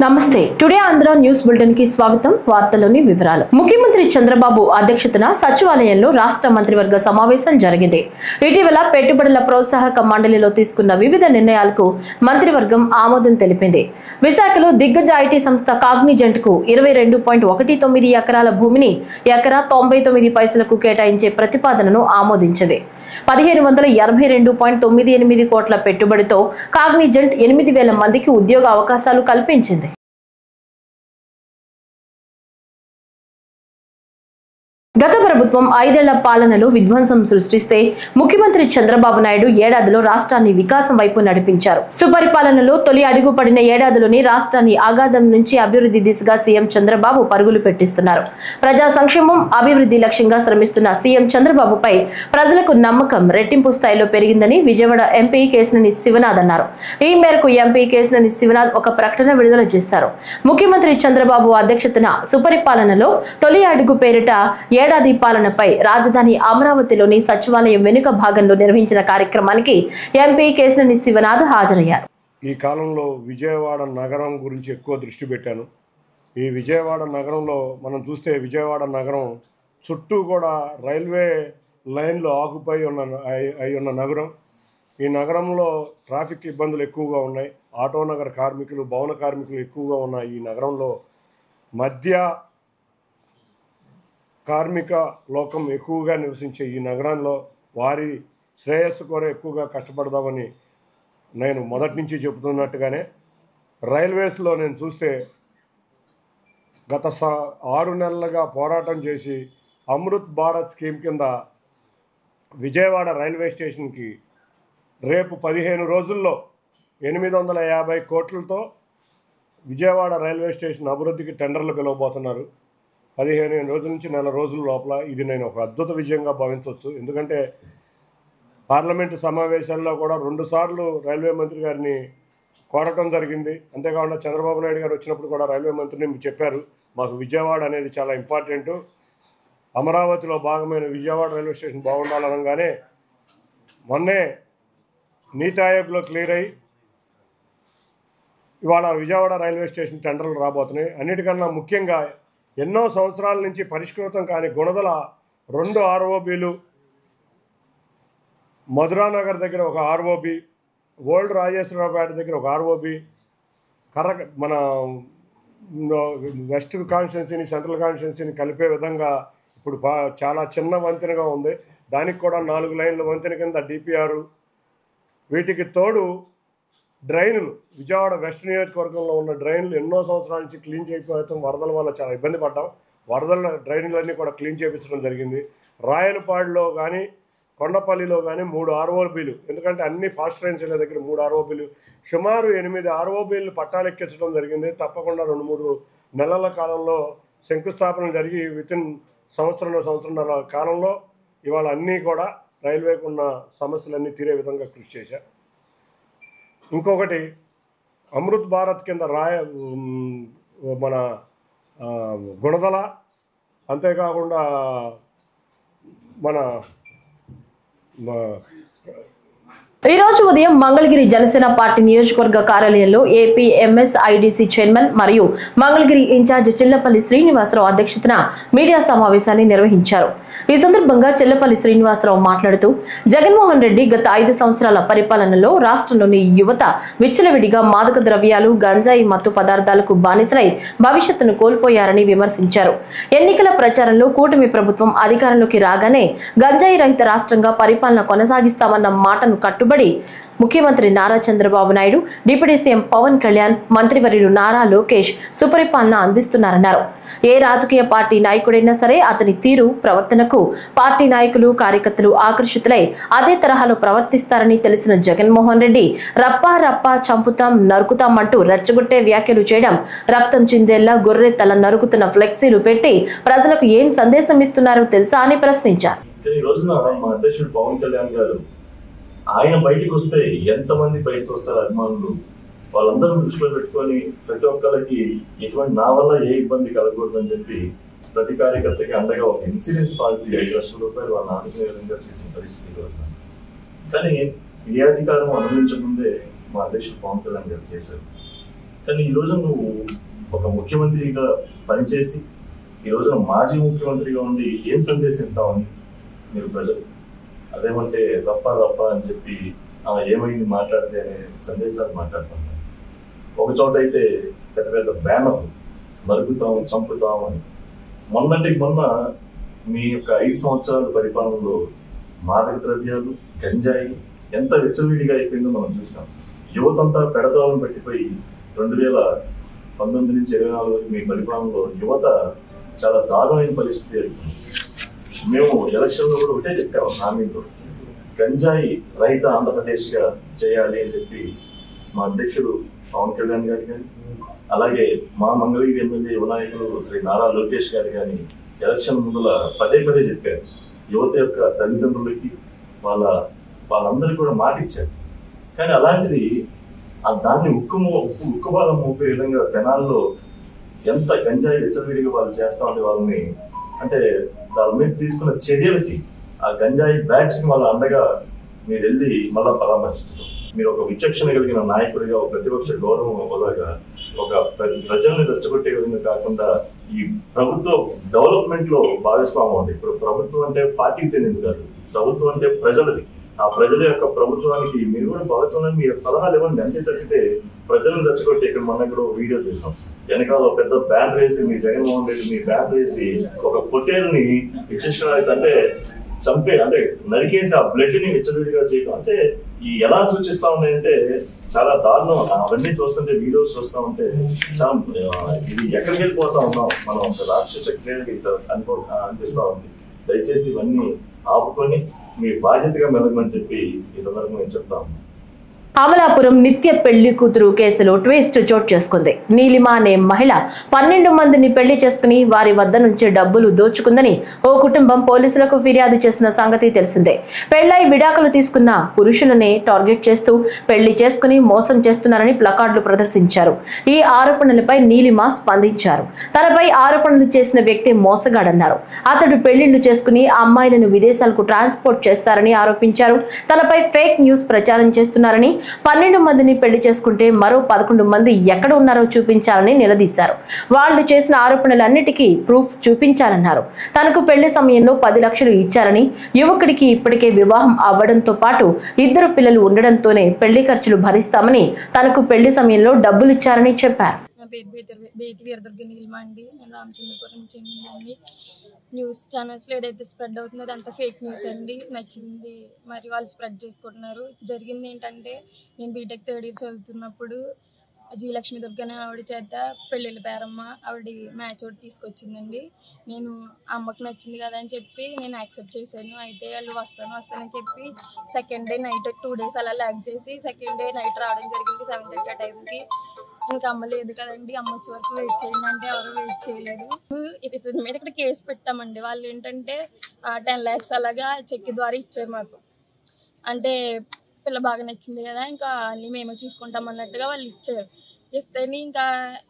నమస్తే today Andhra news bulletin కి స్వాగతం. వార్తలోని వివరాలు. ముఖ్యమంత్రి చంద్రబాబు అధ్యక్షతన సచివాలయంలో రాష్ట్ర మంత్రివర్గ సమావేశం జరిగింది. ఇటీవల పెట్టుబడుల ప్రోత్సాహక మండలిలో తీసుకున్న వివిధ నిర్ణయాలకు మంత్రివర్గం ఆమోదం తెలిపింది. విశాఖలో దిగ్గజ ఐటీ సంస్థ కాగ్నిజెంట్ కు 22.19 ఎకరాల భూమిని ఎకరా 99 పైసలకు కేటాయించే ప్రతిపాదనను ఆమోదించింది. 1582.98 కోట్ల పెట్టుబడితో కాగ్నిజెంట్ 8,000 మందికి ఉద్యోగ అవకాశాలు కల్పించింది. గత ప్రభుత్వం 5 ఏళ్ల పాలనలో విధ్వంసం సృష్టిస్తే ముఖ్యమంత్రి చంద్రబాబు నాయుడు ఏడాదిలో రాష్ట్రాన్ని వికాసం వైపు నడిపించారు. సుపరిపాలనలో తొలి అడుగు పడిన ఏడాదిలోని రాష్ట్రాన్ని ఆగాధం నుంచి అభివృద్ధి దిశగా సీఎం చంద్రబాబు పరుగులు పెట్టిస్తున్నారు. ప్రజా సంక్షేమం, అభివృద్ధి లక్ష్యంగా శ్రమిస్తున్న సీఎం చంద్రబాబుపై ప్రజలకు నమ్మకం రెట్టింపు స్థాయిలో పెరిగిందని విజయవాడ ఎంపీ కేశినేని శివనాథ్ అన్నారు. ఈ మేరకు ఎంపీ కేశినేని శివనాథ్ ఒక ప్రకటన విడుదల చేశారు. ముఖ్యమంత్రి చంద్రబాబు అధ్యక్షతన సుపరిపాలనలో తొలి అడుగు పేరిట ఏడాది పాలనపై రాజధాని అమరావతిలోని సచివాలయం వెనుక భాగంలో నిర్వహించిన కార్యక్రమానికి ఎంపీ కేశినేని శివనాథ్ హాజరయ్యారు. ఈ కాలంలో విజయవాడ నగరం గురించి ఎక్కువ దృష్టి పెట్టాను. ఈ విజయవాడ నగరంలో మనం చూస్తే విజయవాడ నగరం చుట్టూ కూడా రైల్వే లైన్లు ఆకుపై ఉన్న నగరం. ఈ నగరంలో ట్రాఫిక్ ఇబ్బందులు ఎక్కువగా ఉన్నాయి. ఆటో నగర కార్మికులు, భవన కార్మికులు ఎక్కువగా ఉన్న ఈ నగరంలో మధ్య కార్మిక లోకం ఎక్కువగా నివసించే ఈ నగరంలో వారి శ్రేయస్సు కోరే ఎక్కువగా కష్టపడదామని నేను మొదటి నుంచి చెబుతున్నట్టుగానే రైల్వేస్లో నేను చూస్తే గత 6 నెలలుగా పోరాటం చేసి అమృత్ భారత్ స్కీమ్ కింద విజయవాడ రైల్వే స్టేషన్కి రేపు 15 రోజుల్లో 850 కోట్లతో విజయవాడ రైల్వే స్టేషన్ అభివృద్ధికి టెండర్లు పిలవబోతున్నారు. 15 రోజుల నుంచి నెల రోజుల లోపల ఇది నేను ఒక అద్భుత విజయంగా భావించవచ్చు. ఎందుకంటే పార్లమెంటు సమావేశాల్లో కూడా 2 సార్లు రైల్వే మంత్రి గారిని కోరటం జరిగింది. అంతేకాకుండా చంద్రబాబు నాయుడు గారు వచ్చినప్పుడు కూడా రైల్వే మంత్రిని చెప్పారు, మాకు విజయవాడ అనేది చాలా ఇంపార్టెంటు, అమరావతిలో భాగమైన విజయవాడ రైల్వే స్టేషన్ బాగుండాలనగానే మొన్నే నీతి ఆయోగ్లో క్లియర్ అయ్యి ఇవాళ విజయవాడ రైల్వే స్టేషన్ టెండర్లు రాబోతున్నాయి. అన్నిటికన్నా ముఖ్యంగా ఎన్నో సంవత్సరాల నుంచి పరిష్కృతం కాని గుణదల 2 ఆర్ఓబీలు, మధురానగర్ దగ్గర ఒక ఆర్ఓబి, ఓల్డ్ రాజేశ్వరరావుపేట దగ్గర ఒక ఆర్ఓబి, మన వెస్ట్ కాన్స్టిట్యున్సీని సెంట్రల్ కాన్స్టిట్యున్సీని కలిపే విధంగా ఇప్పుడు చాలా చిన్న వంతెనగా ఉంది. దానికి కూడా 4 లైన్ల వంతెన కింద డిపిఆర్, వీటికి తోడు డ్రైన్లు, విజయవాడ వెస్ట్ నియోజకవర్గంలో ఉన్న డ్రైన్లు ఎన్నో సంవత్సరాల నుంచి క్లీన్ చేయకపోవడం, వరదల వల్ల చాలా ఇబ్బంది పడ్డాం. వరదల డ్రైన్లన్నీ కూడా క్లీన్ చేయించడం జరిగింది. రాయలపాడులో కానీ కొండపల్లిలో కానీ 3 ఆర్ఓబీలు, ఎందుకంటే అన్ని ఫాస్ట్ ట్రైన్స్ దగ్గర 3 ఆర్ఓబీలు, సుమారు 8 ఆర్ఓబీలు పట్టాలెక్కించడం జరిగింది. తప్పకుండా 2-3 నెలల కాలంలో శంకుస్థాపన జరిగి వితిన్ సంవత్సరంన్నర కాలంలో ఇవాళ అన్నీ కూడా రైల్వేకు ఉన్న సమస్యలన్నీ తీరే విధంగా కృషి చేశారు. ఇంకొకటి అమృత్ భారత్ కింద మన గుణదల, అంతేకాకుండా మన ఈ రోజు ఉదయం మంగళగిరి జనసేన పార్టీ నియోజకవర్గ కార్యాలయంలో ఏపీ ఎంఎస్ఐడిసి చైర్మన్ మరియు మంగళగిరి ఇన్ఛార్జ్ చిల్లపల్లి శ్రీనివాసరావు అధ్యక్షతన మీడియా సమావేశాన్ని నిర్వహించారు. ఈ సందర్భంగా చిల్లపల్లి శ్రీనివాసరావు మాట్లాడుతూ జగన్మోహన్ రెడ్డి గత 5 సంవత్సరాల పరిపాలనలో రాష్ట్రంలోని యువత విచ్చలవిడిగా మాదక ద్రవ్యాలు, గంజాయి మత్తు పదార్థాలకు బానిసలై భవిష్యత్తును కోల్పోయారని విమర్శించారు. ఎన్నికల ప్రచారంలో కూటమి ప్రభుత్వం అధికారంలోకి రాగానే గంజాయి రహిత రాష్ట్రంగా పరిపాలన కొనసాగిస్తామన్న మాటను కట్టుబడి ముఖ్యమంత్రి నారా చంద్రబాబు నాయుడు, డిప్యూటీ సీఎం పవన్ కళ్యాణ్, మంత్రివర్యులు నారా లోకేష్ సుపరిపాలన అందిస్తున్నారన్నారు. ఏ రాజకీయ పార్టీ నాయకుడైనా సరే అతని తీరు, ప్రవర్తనకు పార్టీ నాయకులు, కార్యకర్తలు ఆకర్షితులై అదే తరహాలో ప్రవర్తిస్తారని తెలిసిన జగన్మోహన్ రెడ్డి రప్పా రప్పా చంపుతాం, నరుకుతాం అంటూ రెచ్చగొట్టే వ్యాఖ్యలు చేయడం, రక్తం చిందేళ్ల గొర్రె తల నరుకుతున్న ఫ్లెక్సీలు పెట్టి ప్రజలకు ఏం సందేశం ఇస్తున్నారో తెలుసా అని ప్రశ్నించారు. ఆయన బయటకు వస్తే ఎంతమంది బయటకు వస్తారు అభిమానులు, వాళ్ళందరూ దృష్టిలో పెట్టుకొని ప్రతి ఒక్కరికి ఎటువంటి నా వల్ల ఏ ఇబ్బంది కలగకూడదని చెప్పి ప్రతి కార్యకర్తకి అండగా ఒక ఇన్సూరెన్స్ పాలసీ 5 లక్షల రూపాయలు వాళ్ళ ఆనుకునే విధంగా చేసిన పరిస్థితి. కానీ ఏ అధికారం అనుభవించకముందే మా అధ్యక్షుడు పవన్ కళ్యాణ్ గారు చేశారు. కానీ ఈరోజు నువ్వు ఒక ముఖ్యమంత్రిగా పనిచేసి ఈ రోజున మాజీ ముఖ్యమంత్రిగా ఉండి ఏం సందేశం ఇస్తామని మీరు ప్రజలు అదేమంటే రప్ప అని చెప్పి ఏమైంది మాట్లాడితే అనే సందేశాలు మాట్లాడుతున్నారు. ఒక చోట అయితే పెద్ద పెద్ద బ్యానర్లు నరుకుతాం చంపుతాం అని. మొన్నటికి మొన్న మీ యొక్క 5 సంవత్సరాల పరిపాలనలో మాదక ద్రవ్యాలు గంజాయి ఎంత విచ్చలవిడిగా అయిపోయిందో మనం చూసాం. యువతంతా పెడదాలను పెట్టిపోయి 2019 నుంచి 24 వరకు మీ పరిపాలనలో యువత చాలా దారుణమైన పరిస్థితి అయిపోయింది. మేము ఎలక్షన్లో కూడా ఒకటే చెప్పాము, హామీలో గంజాయి రహిత ఆంధ్రప్రదేశ్గా చేయాలి అని చెప్పి మా అధ్యక్షుడు పవన్ కళ్యాణ్ గారు కానీ అలాగే మా మంగళగిరి ఎమ్మెల్యే యువ నాయకులు శ్రీ నారా లోకేష్ గారు కానీ ఎలక్షన్ ముందుల పదే చెప్పారు. యువత యొక్క తల్లిదండ్రులకి వాళ్ళందరికీ కూడా మాట ఇచ్చారు. కానీ అలాంటిది దాన్ని ఉక్కుబాదం మోపే విధంగా జనాల్లో ఎంత గంజాయి విచ్చలవిడిగా వాళ్ళు చేస్తా ఉంటే వాళ్ళని అంటే వాళ్ళ మీద తీసుకున్న చర్యలకి ఆ గంజాయి బ్యాచ్ కి వాళ్ళ అండగా మీరు వెళ్ళి మళ్ళా పరామర్శించడం. మీరు ఒక విచక్షణ కలిగిన నాయకుడిగా, ఒక ప్రతిపక్ష గౌరవం హోదాగా, ఒక ప్రజల్ని రెచ్చగొట్టే విధంగా కాకుండా ఈ ప్రభుత్వ డెవలప్మెంట్ లో భాగస్వామ్యం ఉంది. ఇప్పుడు ప్రభుత్వం అంటే పార్టీకి చెందింది కాదు, ప్రభుత్వం అంటే ప్రజలది. ఆ ప్రజల యొక్క ప్రభుత్వానికి మీరు కూడా భాగస్వామ్యం, మీరు సలహాలు ఇవ్వండి. అంతే తప్పితే ప్రజలను రెచ్చగొట్టి ఇక్కడ మన కూడా వీడియో తీసాం. వెనకాల పెద్ద బ్యాన్ వేసి మీ జగన్మోహన్ రెడ్డి మీ బ్యాన్ వేసి ఒక పొట్టేల్ని అంటే చంపే అంటే నరికేసి ఆ బ్లడ్ ని విచ్చలవిడిగా చేయడం అంటే ఎలా సూచిస్తా ఉన్నాయంటే చాలా దారుణం. అవన్నీ చూస్తుంటే వీడియోస్ చూస్తా ఉంటే చాలా ఇది ఎక్కడికి వెళ్ళిపోతా ఉన్నాం మనం, ఒక రాక్షస క్రియలకి అనిపిస్తా ఉంది. దయచేసి ఇవన్నీ ఆపుకొని మీ బాధ్యతగా మెలగమని చెప్పి ఈ సందర్భంగా నేను చెప్తాను. అమలాపురం నిత్య పెళ్లి కూతురు కేసులో ట్విస్ట్ చోటు చేసుకుంది. నీలిమ అనే మహిళ 12 మందిని పెళ్లి చేసుకుని వారి వద్ద నుంచి డబ్బులు దోచుకుందని ఓ కుటుంబం పోలీసులకు ఫిర్యాదు చేసిన సంగతి తెలిసిందే. పెళ్లై విడాకులు తీసుకున్న పురుషులనే టార్గెట్ చేస్తూ పెళ్లి చేసుకుని మోసం చేస్తున్నారని ప్లకార్డులు ప్రదర్శించారు. ఈ ఆరోపణలపై నీలిమ స్పందించారు. తనపై ఆరోపణలు చేసిన వ్యక్తి మోసగాడన్నారు. అతడు పెళ్లిళ్లు చేసుకుని అమ్మాయిలను విదేశాలకు ట్రాన్స్పోర్ట్ చేస్తారని ఆరోపించారు. తనపై ఫేక్ న్యూస్ ప్రచారం చేస్తున్నారని, 12 మందిని పెళ్లి చేసుకుంటే మరో 11 మంది ఎక్కడ ఉన్నారో చూపించాలని నిలదీశారు. వాళ్లు చేసిన ఆరోపణలన్నిటికీ ప్రూఫ్ చూపించాలన్నారు. తనకు పెళ్లి సమయంలో 10 లక్షలు ఇచ్చారని, యువకుడికి ఇప్పటికే వివాహం అవ్వడంతో పాటు 2 పిల్లలు ఉండడంతోనే పెళ్లి ఖర్చులు భరిస్తామని తనకు పెళ్లి సమయంలో డబ్బులు ఇచ్చారని చెప్పారు. న్యూస్ ఛానల్స్లో ఏదైతే స్ప్రెడ్ అవుతుందో అదంతా ఫేక్ న్యూస్ అండి. నచ్చింది మరి వాళ్ళు స్ప్రెడ్ చేసుకుంటున్నారు. జరిగింది ఏంటంటే, నేను బీటెక్ 3rd ఇయర్ చదువుతున్నప్పుడు జీలక్ష్మి దుర్గనే ఆవిడ చేత పెళ్ళిళ్ళ పేరమ్మ ఆవిడ మ్యాచ్ ఒకటి తీసుకొచ్చిందండి. నేను అమ్మకి నచ్చింది కదా అని చెప్పి నేను యాక్సెప్ట్ చేశాను. అయితే వాళ్ళు వస్తానని చెప్పి సెకండ్ డే నైట్ 2 days అలా ల్యాగ్ చేసి సెకండ్ డే నైట్ రావడం జరిగింది 7:30 ఆ టైంకి. ఇంకా అమ్మ లేదు కదండి, అమ్మ వచ్చే వరకు వెయిట్ చేయండి అంటే ఎవరు వెయిట్ చేయలేదు. ఇతని మీద ఇక్కడ కేసు పెట్టామండి. వాళ్ళు ఏంటంటే 10 lakhs అలాగా చెక్ ద్వారా ఇచ్చారు మాకు. అంటే పిల్ల బాగా నచ్చింది కదా, ఇంకా అన్నీ మేమే చూసుకుంటాం అన్నట్టుగా వాళ్ళు ఇచ్చారు. ఇస్తేనే ఇంకా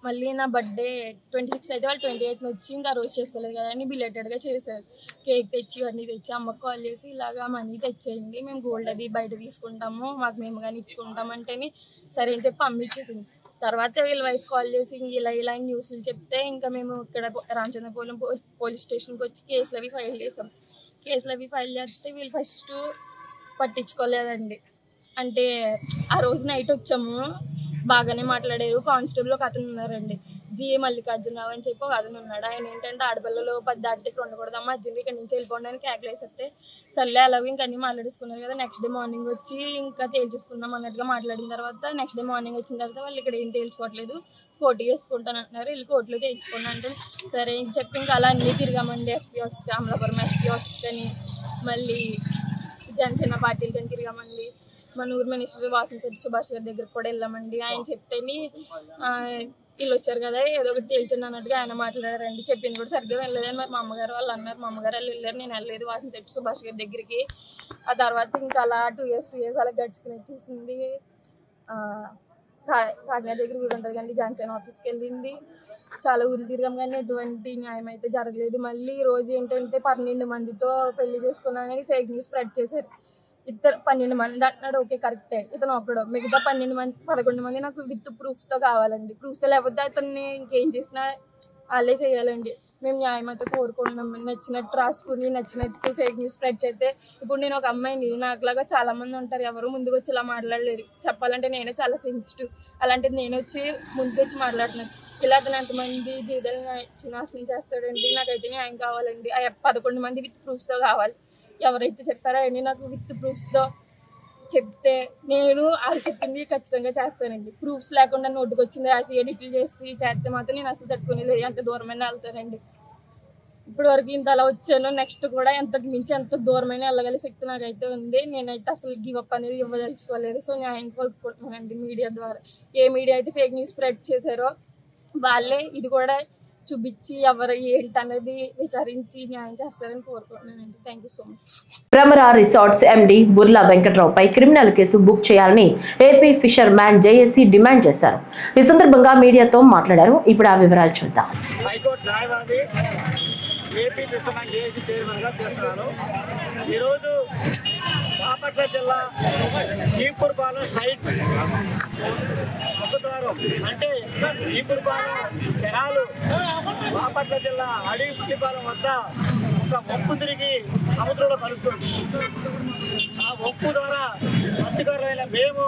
మళ్ళీ నా బర్త్డే 26 అయితే వాళ్ళు 28th వచ్చి ఇంకా రోజు చేసుకోలేదు కదా అని బిలేటెడ్గా చేశారు. కేక్ తెచ్చి ఇవన్నీ తెచ్చి అమ్మకు కాల్ చేసి ఇలాగా మనీ తెచ్చేయండి, మేము గోల్డ్ అది బయట తీసుకుంటాము, మాకు మేము కానీ ఇచ్చుకుంటాం అంటేనే సరే అని చెప్పి పంపించేసింది. తర్వాత వీళ్ళ వైఫ్ కాల్ చేసి ఇలా న్యూస్లు చెప్తే ఇంకా మేము ఇక్కడ రామచంద్రపురం పోలీస్ స్టేషన్కి వచ్చి కేసులు అవి ఫైల్ చేసాం. కేసులు అవి ఫైల్ చేస్తే వీళ్ళు ఫస్ట్ పట్టించుకోలేదండి. అంటే ఆ రోజు నైట్ వచ్చాము, బాగానే మాట్లాడారు. కానిస్టేబుల్ ఒక అతను ఉన్నారండి, జిఏ మల్లికార్జునరావు అని చెప్పి ఒక అతను ఉన్నాడు. ఆయన ఏంటంటే ఆడపిల్లలు 10 దాటితే ఇక్కడ ఉండకూడదమ్మా, అర్జెంట్ ఇక్కడి నుంచి వెళ్ళిపోండి అని కేకలేసేస్తే సర్లే అలాగే ఇంక అన్నీ మాట్లాడేసుకున్నారు కదా. నెక్స్ట్ డే మార్నింగ్ వచ్చి ఇంకా తేల్చేసుకుందాం అన్నట్టుగా మాట్లాడిన తర్వాత నెక్స్ట్ డే మార్నింగ్ వచ్చిన తర్వాత వాళ్ళు ఇక్కడ ఏం తేల్చుకోవట్లేదు, కోర్టు చేసుకుంటాను అంటున్నారు. వీళ్ళు కోర్టులో తేల్చుకున్నా అంటే సరే అని చెప్పి ఇంకా అలా అన్నీ తిరిగామండి. ఎస్పీ ఆఫీస్కి, అమలాపురం ఎస్పీ ఆఫీస్ కానీ మళ్ళీ జనసేన పార్టీలు కానీ తిరిగామండి. మన ఊరు మినిస్టర్ వాసంశెట్టి సుభాష్ గారి దగ్గరకు కూడా వెళ్ళామండి. ఆయన చెప్తేని వీళ్ళు వచ్చారు కదా ఏదో ఒకటి తేల్చండి అన్నట్టుగా ఆయన మాట్లాడారండి. చెప్పింది కూడా సరిగ్గా వెళ్ళలేదని మరి మా అమ్మగారు వాళ్ళు అన్నారు. మా అమ్మగారు వాళ్ళు వెళ్ళారు, నేను వెళ్ళలేదు వాసంశెట్టి సుభాష్ గారి దగ్గరికి. ఆ తర్వాత ఇంకా అలా 2 years అలా గడుచుకుని వచ్చేసింది. కాకినాడ దగ్గర ఊరు ఉంటుంది కానీ జనసేన ఆఫీస్కి వెళ్ళింది. చాలా ఊళ్ళు తిరిగాం కానీ ఎటువంటి న్యాయం అయితే జరగలేదు. మళ్ళీ రోజు ఏంటంటే 12 మందితో పెళ్లి చేసుకున్నానని ఫేక్ న్యూస్ స్ప్రెడ్ చేశారు. ఇద్దరు 12 మంది అంటున్నాడు. ఓకే కరెక్టే, ఇతను ఒకడు. మిగతా 12 మంది 11 మంది నాకు విత్ ప్రూఫ్స్తో కావాలండి. ప్రూఫ్స్తో లేకపోతే అతన్ని ఇంకేం చేసినా వాళ్ళే చేయాలండి. మేము న్యాయం అయితే కోరుకుంటున్నాం. నచ్చినట్టు రాసుకుని నచ్చినట్టు ఫేక్ న్యూస్ స్ప్రెడ్ చేస్తే, ఇప్పుడు నేను ఒక అమ్మాయిని, నాకులాగా చాలా మంది ఉంటారు, ఎవరు ముందుకు వచ్చి ఇలా మాట్లాడలేరు. చెప్పాలంటే నేనే చాలా సెన్సిటివ్. అలాంటిది నేను వచ్చి ముందుకు వచ్చి మాట్లాడుతున్నాను. ఇలా అతను ఎంతమంది జీవితాలను నాశనం చేస్తాడండి. నాకైతే న్యాయం కావాలండి. ఆ 11 మంది విత్ ప్రూఫ్స్తో కావాలి. ఎవరైతే చెప్పారో అవన్నీ నాకు విత్ ప్రూఫ్స్తో చెప్తే నేను వాళ్ళు చెప్పింది ఖచ్చితంగా చేస్తానండి. ప్రూఫ్స్ లేకుండా నోటుకు వచ్చింది రాసి ఎడిట్లు చేసి చేస్తే మాత్రం నేను అసలు తట్టుకునేది. ఎంత దూరమైనా వెళ్తానండి. ఇప్పటి వరకు ఇంత అలా వచ్చాను. నెక్స్ట్ కూడా ఎంతకు మించి ఎంత దూరమైనా వెళ్ళగల శక్తి నాకైతే ఉంది. నేనైతే అసలు గివ్ అప్ అనేది ఇవ్వదలుచుకోలేదు. సో న్యాయం కోరుకుంటున్నానండి మీడియా ద్వారా. ఏ మీడియా అయితే ఫేక్ న్యూస్ స్ప్రెడ్ చేశారో వాళ్ళే ఇది కూడా చూపించి ఎవరు ఏంటనేది విచారించి న్యాయం చేస్తారని కోరుకుంటున్నానండి. Thank you so much. Bhramara resorts MD Burla వెంకట్రావుపై క్రిమినల్ కేసు బుక్ చేయాలని AP fisherman JAC demand చేశారు. ఈ సందర్భంగా మీడియాతో మాట్లాడారు. ఇప్పుడు ఆ వివరాలు చూద్దాం. హైకోర్టు న్యాయవాది ఏపీ ఫిషర్ మ్యాన్ జేఏసీ చైర్మన్గా చేస్తున్నారు. ఈరోజు బాపట్ల జిల్లా చీపురుపాలెం సైట్ ముఖద్వారం అంటే చీపురుపాలెం కెనాలు బాపట్ల జిల్లా అడవిపాలెం వద్ద ఒక వంపు తిరిగి సముద్రంలో కలుస్తుంది. ఆ వంపు ద్వారా మత్స్యకారులైన మేము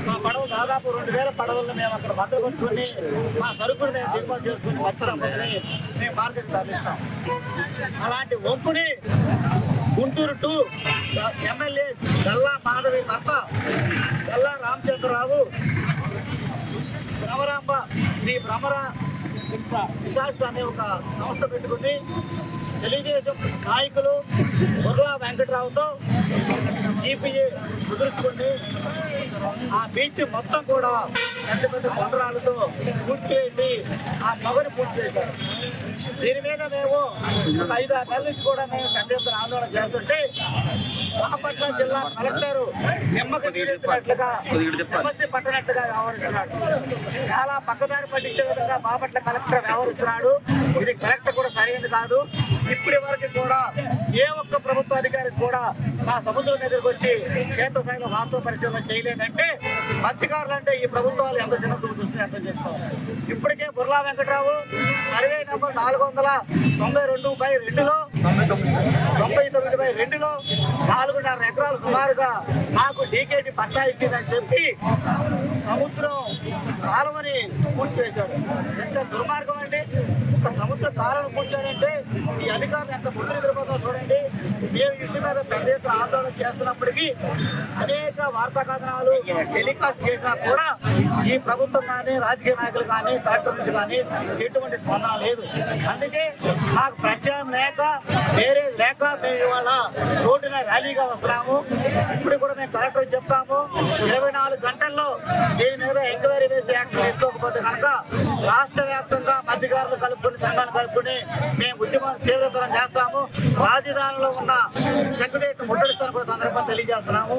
మా పడవ దాదాపు 2000 పడవలను మేము అక్కడ భద్రపరుచుకొని మా సరుకులు మేము దిగుమతి చేసుకుని మత్స్య సంపదని మేము మార్కెట్ తరలిస్తాం. అలాంటి వంపుని గుంటూరు 2 ఎమ్మెల్యే గల్లా మాధవి భర్త గల్లా రామచంద్రరావు భ్రమరాంబ శ్రీ భ్రమర రిసార్ట్స్ అనే ఒక సంస్థ పెట్టుకుని తెలుగుదేశం నాయకులు బుర్లా వెంకట్రావుతో జీపీఏ కుదుర్చుకుని ఆ బీచ్ మొత్తం కూడా పెద్ద పెద్ద కొండరాలతో పూర్తి చేసి ఆ పొగని పూర్తి చేశారు. దీని మీద మేము ఒక 5-6 నెలల నుంచి కూడా మేము పెద్ద ఎత్తున ఆందోళన చేస్తుంటే బాపట్ల జిల్లా కలెక్టర్ నిమ్మకు నీరెత్తినట్లుగా సమస్య పట్టనట్టుగా వ్యవహరిస్తున్నాడు. చాలా పక్కదారి పట్టించే విధంగా బాపట్ల కలెక్టర్ వ్యవహరిస్తున్నాడు. ఇది కలెక్టర్ కూడా సరైనది కాదు. ఇప్పటి వరకు కూడా ఏ ఒక్క ప్రభుత్వ అధికారికి కూడా మా సముద్రం దగ్గరకు వచ్చి క్షేత్రస్థాయిలో వాస్తవ పరిశీలన చేయలేదంటే మత్స్యకారులు అంటే ఈ ప్రభుత్వాలు ఎంత చిన్న చూస్తుంది అర్థం చేసుకోవాలి. ఇప్పటికే బుర్లా వెంకట్రావు సర్వే నెంబర్ 492/2లో 99/2లో 4.5 ఎకరాలు సుమారుగా నాకు డీకేటీ పట్టా ఇచ్చిందని చెప్పి సముద్రం కాలువని పూర్తి చేశాడు. ఎంత దుర్మార్గం అండి. ఒక సముద్ర కాలువను కూర్చోడంటే ఈ అధికారులు ఎంత బుద్ధి నిద్రపోతారో చూడండి. మేము ఇష్యూ మీద పెద్ద ఎత్తున ఆందోళన చేస్తున్నప్పటికీ అనేక వార్తా కథనాలు టెలికాస్ట్ చేసినా కూడా ఈ ప్రభుత్వం కానీ రాజకీయ నాయకులు కానీ కలెక్టర్ నుంచి కానీ ఎటువంటి స్పందన లేదు. అందుకే మాకు ప్రత్యామ్నాయం లేక వేరే లేక మేము ఇవాళ రోడ్డున ర్యాలీగా వస్తున్నాము. ఇప్పుడు కూడా మేము కలెక్టర్ చెప్తాము 24 గంటల్లో దీని మీద ఎంక్వైరీ వేసి యాక్షన్ తీసుకోకపోతే కనుక రాష్ట్ర వ్యాప్తంగా మత్స్యకారులు కలుపుకుని సంఘాలు కలుపుకుని మేము ఉద్యమం తీవ్రతరం చేస్తాము. రాజధానిలో ఉన్న సెక్రటరీ ముట్టడిస్తాను కూడా సందర్భంగా తెలియజేస్తున్నాము.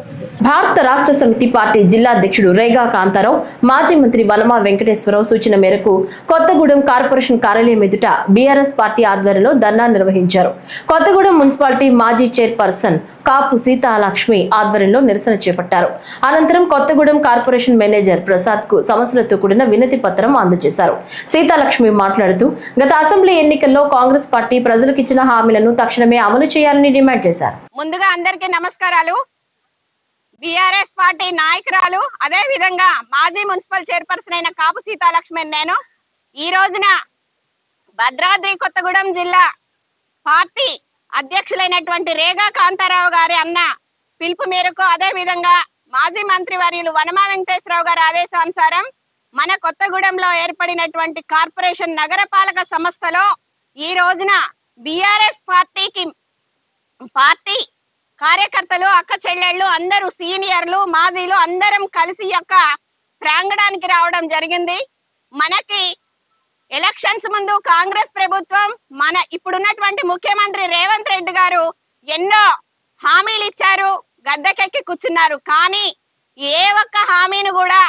భారత రాష్ట్ర సమితి పార్టీ జిల్లా అధ్యక్షుడు రేగా కాంతారావు మాజీ మంత్రి వనమా వెంకటేశ్వరరావు సూచన మేరకు కొత్తగూడెం కార్పొరేషన్ కార్యాలయం ఎదుట బీఆర్ఎస్ పార్టీ ఆధ్వర్యంలో ధర్నా నిర్వహించారు. కొత్తగూడెం మున్సిపాలిటీ మాజీ చైర్పర్సన్ కాపు సీతాలక్ష్మి ఆధ్వర్యంలో నిరసన చేపట్టారు. అనంతరం కొత్తగూడెం కార్పొరేషన్ మేనేజర్ ప్రసాద్ కు సమస్యలతో కూడిన వినతి పత్రం అందజేశారు. సీతాలక్ష్మి మాట్లాడుతూ గత అసెంబ్లీ ఎన్నికల్లో కాంగ్రెస్ పార్టీ ప్రజలకు ఇచ్చిన హామీలను తక్షణమే అమలు చేయాలని డిమాండ్ చేశారు. ముందుగా అందరికీ నమస్కారాలు. బీఆర్ఎస్ పార్టీ నాయకురాలు అదే విధంగా మాజీ మున్సిపల్ చైర్పర్సన్ అయిన కాపు సీతాలక్ష్మి నేను ఈ రోజున భద్రాద్రి కొత్తగూడెం జిల్లా పార్టీ అధ్యక్షులైనటువంటి రేగా కాంతారావు గారి అన్న పిలుపు మేరకు అదే విధంగా మాజీ మంత్రి వర్యులు వనమా వెంకటేశ్వరరావు గారి ఆదేశానుసారం మన కొత్తగూడెంలో ఏర్పడినటువంటి కార్పొరేషన్ నగరపాలక సంస్థలో ఈ రోజున బీఆర్ఎస్ పార్టీ కార్యకర్తలు అక్క చెల్లెళ్ళు అందరూ సీనియర్లు మాజీలు అందరం కలిసి యొక్క ప్రాంగణానికి రావడం జరిగింది. మనకి ఎలక్షన్స్ ముందు కాంగ్రెస్ ప్రభుత్వం మన ఇప్పుడున్నటువంటి ముఖ్యమంత్రి రేవంత్ రెడ్డి గారు ఎన్నో హామీలు ఇచ్చారు, గద్దెకెక్కి కూర్చున్నారు. కానీ ఏ ఒక్క హామీని కూడా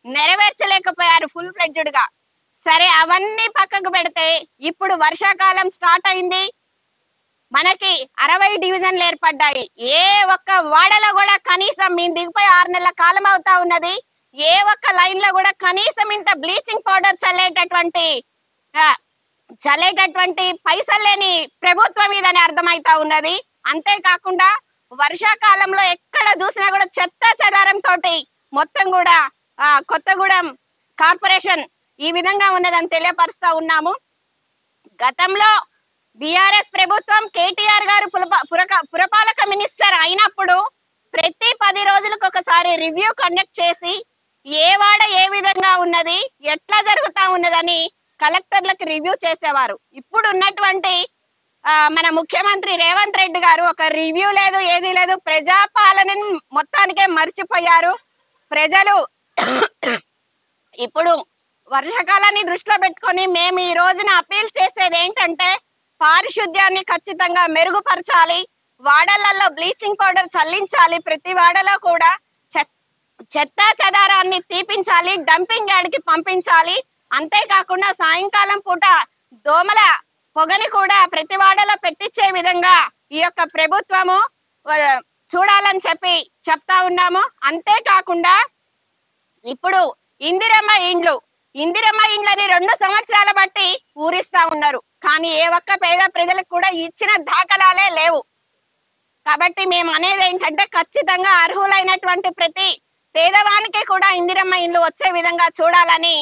నెరవేర్చలేకపోయారు ఫుల్ ఫ్లెడ్జ్డ్ గా. సరే అవన్నీ పక్కకు పెడితే ఇప్పుడు వర్షాకాలం స్టార్ట్ అయింది. మనకి 60 డివిజన్లు ఏర్పడ్డాయి. ఏ ఒక్క వాడలో కూడా కనీసం మేము దిగిపోయి 6 నెలల కాలం అవుతా ఉన్నది. ఏ ఒక్క లైన్ లో కూడా కనీసం ఇంత బ్లీచింగ్ పౌడర్ చల్లేటటువంటి పైసలు లేని ప్రభుత్వం ఇదని అర్థమైతా ఉన్నది. అంతేకాకుండా వర్షాకాలంలో ఎక్కడ చూసినా కూడా చెత్త చెదారం తోటి మొత్తం కూడా కొత్తగూడెం కార్పొరేషన్ ఈ విధంగా ఉన్నదని తెలియపరుస్తా ఉన్నాము. గతంలో బిఆర్ఎస్ ప్రభుత్వం కేటీఆర్ గారు పురపాలక మినిస్టర్ అయినప్పుడు ప్రతి 10 రోజులకు ఒకసారి రివ్యూ కండక్ట్ చేసి ఏ వాడ ఏ విధంగా ఉన్నది, ఎట్లా జరుగుతా ఉన్నదని కలెక్టర్లకు రివ్యూ చేసేవారు. ఇప్పుడు ఉన్నటువంటి మన ముఖ్యమంత్రి రేవంత్ రెడ్డి గారు ఒక రివ్యూ లేదు, ఏది లేదు, ప్రజాపాలనని మొత్తానికే మర్చిపోయారు. ప్రజలు ఇప్పుడు వర్షాకాలాన్ని దృష్టిలో పెట్టుకొని మేము ఈ రోజున అపీల్ చేసేది ఏంటంటే పారిశుద్ధ్యాన్ని ఖచ్చితంగా మెరుగుపరచాలి, వాడలలో బ్లీచింగ్ పౌడర్ చల్లించాలి, ప్రతి వాడలో కూడా చెత్త చెదారాన్ని తీపించాలి, డంపింగ్ యార్డ్ కి పంపించాలి. అంతేకాకుండా సాయంకాలం పూట దోమల పొగని కూడా ప్రతి వాడలో పెట్టించే విధంగా ఈ యొక్క ప్రభుత్వము చూడాలని చెప్తా ఉన్నాము. అంతేకాకుండా ఇప్పుడు ఇందిరమ్మ ఇండ్లని 2 సంవత్సరాల బట్టి ఊరిస్తా ఉన్నారు. కానీ ఏ ఒక్క పేద ప్రజలకు కూడా ఇచ్చిన దాఖలాలే లేవు. కాబట్టి మేము అనేది ఏంటంటే ఖచ్చితంగా అర్హులైనటువంటి ప్రతి పేదవానికి కూడా ఇందిరమ్మ ఇండ్లు వచ్చే విధంగా చూడాలని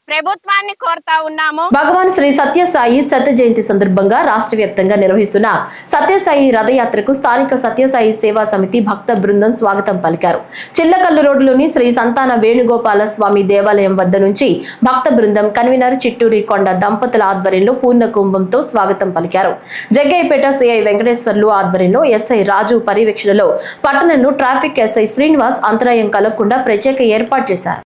ప్రభుత్వాన్ని కోరుతా ఉన్నాము. భగవాన్ శ్రీ సత్యసాయి శత జయంతి సందర్భంగా రాష్ట్ర వ్యాప్తంగా నిర్వహిస్తున్న సత్యసాయి రథయాత్రకు స్థానిక సత్యసాయి సేవా సమితి భక్త బృందం స్వాగతం పలికారు. చిల్లకల్లు రోడ్డులోని శ్రీ సంతాన వేణుగోపాల స్వామి దేవాలయం వద్ద నుంచి భక్త బృందం కన్వీనర్ చిట్టూరి కొండ దంపతుల ఆధ్వర్యంలో పూర్ణ కుంభంతో స్వాగతం పలికారు. జగ్గయ్యపేట సిఐ వెంకటేశ్వర్లు ఆధ్వర్యంలో ఎస్ఐ రాజు పర్యవేక్షణలో పట్టణంలో ట్రాఫిక్ ఎస్ఐ శ్రీనివాస్ అంతరాయం కలగకుండా ప్రత్యేక ఏర్పాటు చేశారు.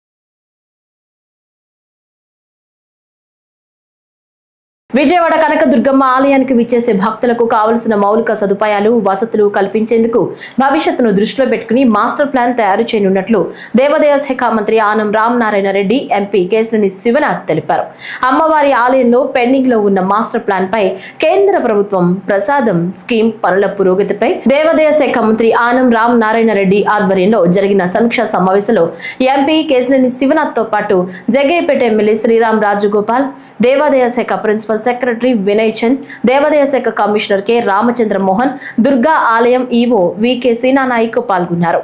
విజయవాడ కనకదుర్గమ్మ ఆలయానికి విచ్చేసే భక్తులకు కావలసిన మౌలిక సదుపాయాలు వసతులు కల్పించేందుకు భవిష్యత్తును దృష్టిలో పెట్టుకుని మాస్టర్ ప్లాన్ తయారు చేయనున్నట్లు దేవాదాయ శాఖ మంత్రి ఆనం రామనారాయణ రెడ్డి ఎంపీ కేశినేని శివనాథ్ తెలిపారు. అమ్మవారి ఆలయంలో పెండింగ్ లో ఉన్న మాస్టర్ ప్లాన్ పై కేంద్ర ప్రభుత్వం ప్రసాదం స్కీమ్ పనుల పురోగతిపై దేవాదాయ శాఖ మంత్రి ఆనం రామనారాయణ రెడ్డి ఆధ్వర్యంలో జరిగిన సమీక్షా సమావేశంలో ఎంపీ కేశినేని శివనాథ్ తో పాటు జగ్గయ్యపేట ఎమ్మెల్యే శ్రీరామ్ రాజగోపాల్, దేవాదాయ శాఖ ప్రిన్సిపల్ సెక్రటరీ వినయ్ చంద్, దేవాదాయ శాఖ కమిషనర్ కె రామచంద్ర మోహన్, దుర్గా ఆలయం ఈవో వికే సీనానాయక్ పాల్గొన్నారు.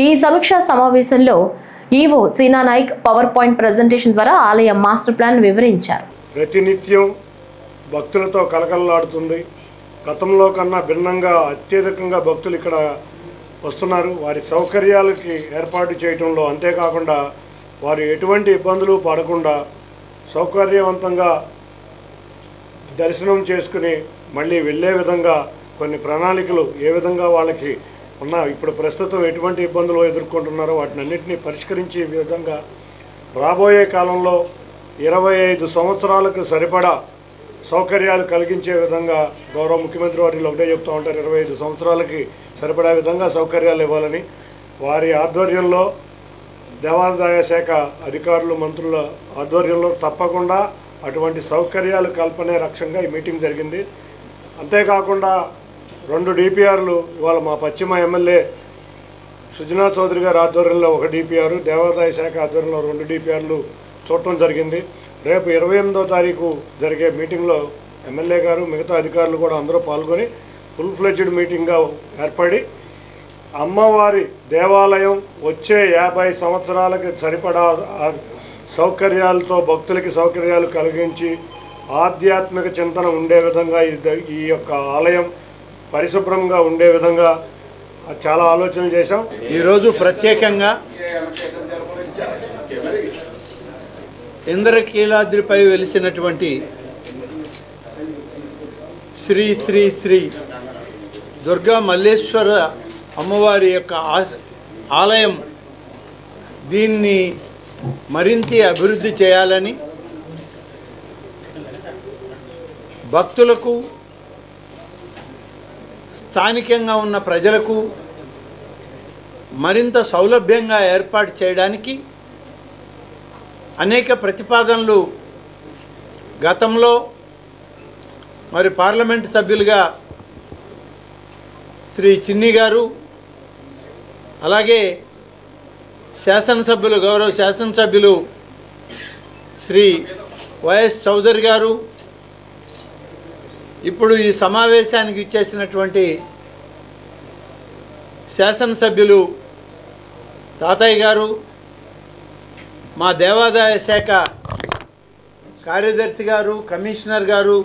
ఈ సమీక్షా సమావేశంలో EO Seena Nayak power point presentation ద్వారా ఆలయ మాస్టర్ ప్లాన్ వివరించారు. ప్రతినిత్యం భక్తులతో కలకలలాడుతుంది. గతంలో కన్నా భిన్నంగా అత్యధికంగా భక్తులు ఇక్కడ వస్తున్నారు. వారి సౌకర్యాలకి ఏర్పాటు చేయడంలో, అంతేకాకుండా వారు ఎటువంటి ఇబ్బందులు పడకుండా సౌకర్యవంతంగా దర్శనం చేసుకుని మళ్ళీ వెళ్ళే విధంగా కొన్ని ప్రణాళికలు ఏ విధంగా వాళ్ళకి ఇప్పుడు ప్రస్తుతం ఎటువంటి ఇబ్బందులు ఎదుర్కొంటున్నారో వాటిని అన్నింటినీ పరిష్కరించే విధంగా రాబోయే కాలంలో 25 సంవత్సరాలకు సరిపడా సౌకర్యాలు కలిగించే విధంగా గౌరవ ముఖ్యమంత్రి వారిలో ఒకటే చెప్తూ ఉంటారు, 25 సంవత్సరాలకి సరిపడా విధంగా సౌకర్యాలు ఇవ్వాలని. వారి ఆధ్వర్యంలో దేవాదాయ శాఖ అధికారులు మంత్రుల ఆధ్వర్యంలో తప్పకుండా అటువంటి సౌకర్యాలు కల్పనే లక్ష్యంగా ఈ మీటింగ్ జరిగింది. అంతేకాకుండా 2 డిపిఆర్లు ఇవాళ మా పశ్చిమ ఎమ్మెల్యే సుజనా చౌదరి గారి ఆధ్వర్యంలో 1 డిపిఆర్, దేవాదాయ శాఖ ఆధ్వర్యంలో 2 డిపిఆర్లు చూడటం జరిగింది. రేపు 28వ తారీఖు జరిగే మీటింగ్లో ఎమ్మెల్యే గారు మిగతా అధికారులు కూడా అందరూ పాల్గొని ఫుల్ ఫ్లెడ్జ్డ్ మీటింగ్గా ఏర్పడి అమ్మవారి దేవాలయం వచ్చే 50 సంవత్సరాలకి సరిపడా సౌకర్యాలతో భక్తులకి సౌకర్యాలు కలిగించి ఆధ్యాత్మిక చింతన ఉండే విధంగా ఈ యొక్క ఆలయం పరిశుభ్రంగా ఉండే విధంగా చాలా ఆలోచనలు చేశాం. ఈరోజు ప్రత్యేకంగా ఇంద్రకీలాద్రిపై వెలిసినటువంటి శ్రీ శ్రీ శ్రీ దుర్గా మల్లేశ్వర అమ్మవారి యొక్క ఆలయం దీన్ని మరింత అభివృద్ధి చేయాలని, భక్తులకు స్థానికంగా ఉన్న ప్రజలకు మరింత సౌలభ్యంగా ఏర్పాటు చేయడానికి అనేక ప్రతిపాదనలు గతంలో మరి పార్లమెంటు సభ్యులుగా శ్రీ చిన్ని గారు, అలాగే శాసనసభ్యులు, గౌరవ శాసనసభ్యులు శ్రీ వైఎస్ చౌదరి గారు, ఇప్పుడు ఈ సమావేశానికి ఇచ్చేసినటువంటి శాసనసభ్యులు తాతయ్య గారు, మా దేవాదాయ శాఖ కార్యదర్శి గారు, కమిషనర్ గారు,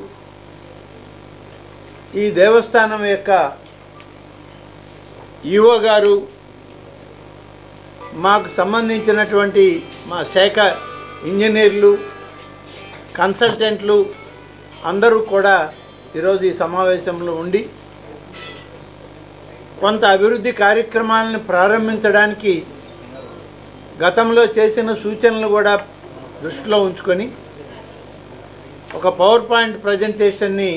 ఈ దేవస్థానం యొక్క ఈవో గారు, మాకు సంబంధించినటువంటి మా శాఖ ఇంజనీర్లు, కన్సల్టెంట్లు అందరూ కూడా ఈరోజు ఈ సమావేశంలో ఉండి కొంత అభివృద్ధి కార్యక్రమాలను ప్రారంభించడానికి గతంలో చేసిన సూచనలు కూడా దృష్టిలో ఉంచుకొని ఒక పవర్ పాయింట్ ప్రజెంటేషన్ని